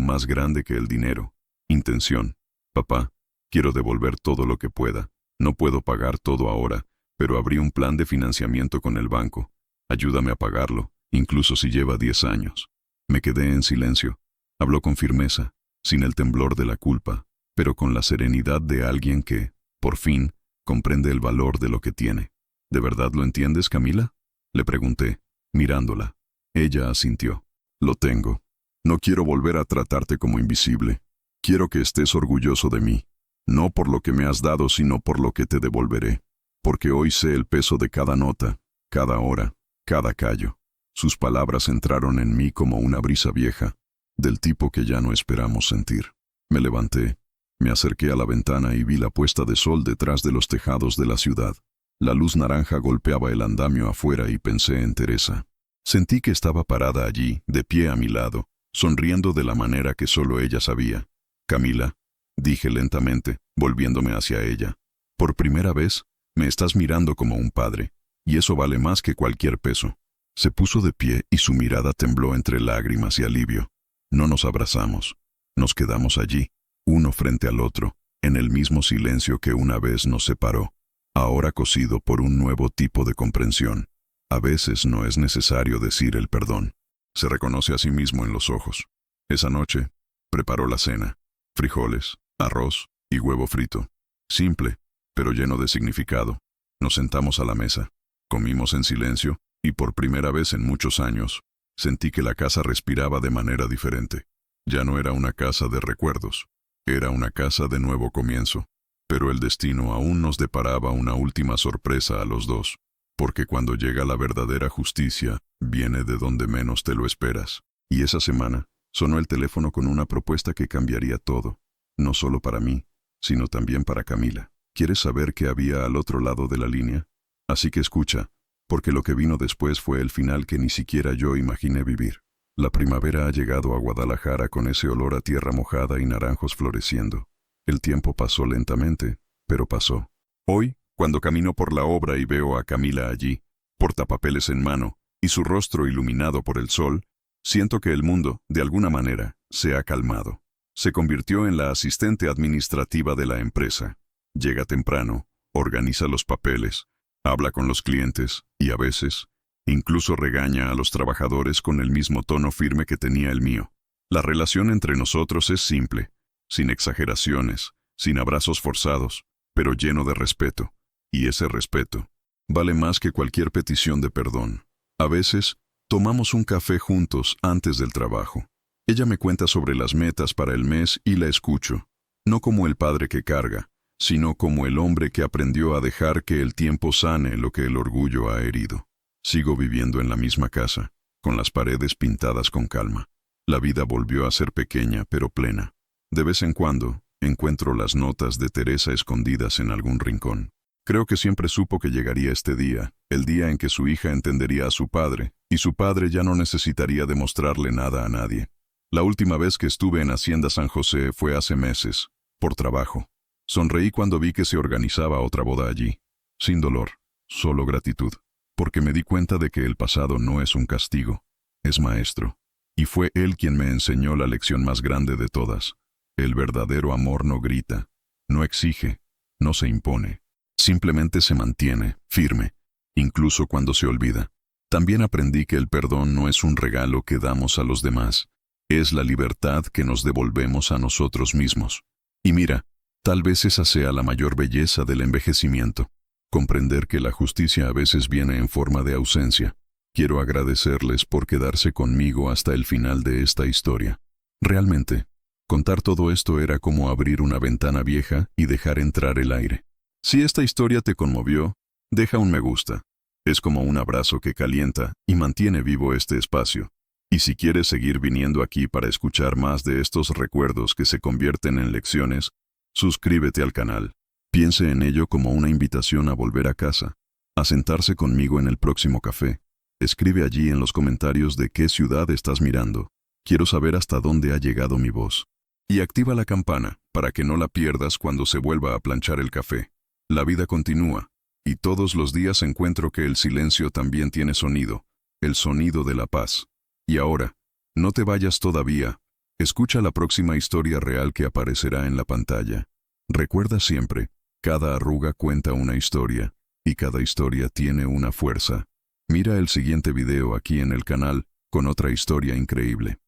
más grande que el dinero. Intención. «Papá, quiero devolver todo lo que pueda. No puedo pagar todo ahora, pero abrí un plan de financiamiento con el banco. Ayúdame a pagarlo, incluso si lleva 10 años. Me quedé en silencio. Habló con firmeza, sin el temblor de la culpa, pero con la serenidad de alguien que, por fin, comprende el valor de lo que tiene. ¿De verdad lo entiendes, Camila? Le pregunté, mirándola. Ella asintió. Lo tengo. No quiero volver a tratarte como invisible. Quiero que estés orgulloso de mí, no por lo que me has dado, sino por lo que te devolveré. Porque hoy sé el peso de cada nota, cada hora, cada callo. Sus palabras entraron en mí como una brisa vieja, del tipo que ya no esperamos sentir. Me levanté, me acerqué a la ventana y vi la puesta de sol detrás de los tejados de la ciudad. La luz naranja golpeaba el andamio afuera y pensé en Teresa. Sentí que estaba parada allí, de pie a mi lado, sonriendo de la manera que solo ella sabía. Camila, dije lentamente, volviéndome hacia ella. Por primera vez, me estás mirando como un padre, y eso vale más que cualquier peso. Se puso de pie y su mirada tembló entre lágrimas y alivio. No nos abrazamos. Nos quedamos allí, uno frente al otro, en el mismo silencio que una vez nos separó, ahora cosido por un nuevo tipo de comprensión. A veces no es necesario decir el perdón. Se reconoce a sí mismo en los ojos. Esa noche, preparó la cena. Frijoles, arroz y huevo frito. Simple, pero lleno de significado. Nos sentamos a la mesa. Comimos en silencio, y por primera vez en muchos años, sentí que la casa respiraba de manera diferente. Ya no era una casa de recuerdos. Era una casa de nuevo comienzo. Pero el destino aún nos deparaba una última sorpresa a los dos. Porque cuando llega la verdadera justicia, viene de donde menos te lo esperas. Y esa semana, sonó el teléfono con una propuesta que cambiaría todo. No solo para mí, sino también para Camila. ¿Quieres saber qué había al otro lado de la línea? Así que escucha, porque lo que vino después fue el final que ni siquiera yo imaginé vivir. La primavera ha llegado a Guadalajara con ese olor a tierra mojada y naranjos floreciendo. El tiempo pasó lentamente, pero pasó. Hoy, cuando camino por la obra y veo a Camila allí, portapapeles en mano, y su rostro iluminado por el sol, siento que el mundo, de alguna manera, se ha calmado. Se convirtió en la asistente administrativa de la empresa. Llega temprano, organiza los papeles, habla con los clientes y a veces, incluso regaña a los trabajadores con el mismo tono firme que tenía el mío. La relación entre nosotros es simple, sin exageraciones, sin abrazos forzados, pero lleno de respeto. Y ese respeto vale más que cualquier petición de perdón. A veces, tomamos un café juntos antes del trabajo. Ella me cuenta sobre las metas para el mes y la escucho, no como el padre que carga, sino como el hombre que aprendió a dejar que el tiempo sane lo que el orgullo ha herido. Sigo viviendo en la misma casa, con las paredes pintadas con calma. La vida volvió a ser pequeña pero plena. De vez en cuando, encuentro las notas de Teresa escondidas en algún rincón. Creo que siempre supo que llegaría este día, el día en que su hija entendería a su padre, y su padre ya no necesitaría demostrarle nada a nadie. La última vez que estuve en Hacienda San José fue hace meses, por trabajo. Sonreí cuando vi que se organizaba otra boda allí. Sin dolor, solo gratitud, porque me di cuenta de que el pasado no es un castigo, es maestro. Y fue él quien me enseñó la lección más grande de todas. El verdadero amor no grita, no exige, no se impone. Simplemente se mantiene, firme, incluso cuando se olvida. También aprendí que el perdón no es un regalo que damos a los demás, es la libertad que nos devolvemos a nosotros mismos. Y mira, tal vez esa sea la mayor belleza del envejecimiento, comprender que la justicia a veces viene en forma de ausencia. Quiero agradecerles por quedarse conmigo hasta el final de esta historia. Realmente, contar todo esto era como abrir una ventana vieja y dejar entrar el aire. Si esta historia te conmovió, deja un me gusta. Es como un abrazo que calienta y mantiene vivo este espacio. Y si quieres seguir viniendo aquí para escuchar más de estos recuerdos que se convierten en lecciones, suscríbete al canal. Piense en ello como una invitación a volver a casa, a sentarse conmigo en el próximo café. Escribe allí en los comentarios de qué ciudad estás mirando. Quiero saber hasta dónde ha llegado mi voz. Y activa la campana para que no la pierdas cuando se vuelva a planchar el café. La vida continúa, y todos los días encuentro que el silencio también tiene sonido, el sonido de la paz. Y ahora, no te vayas todavía, escucha la próxima historia real que aparecerá en la pantalla. Recuerda siempre, Cada arruga cuenta una historia, y cada historia tiene una fuerza. Mira el siguiente video aquí en el canal, con otra historia increíble.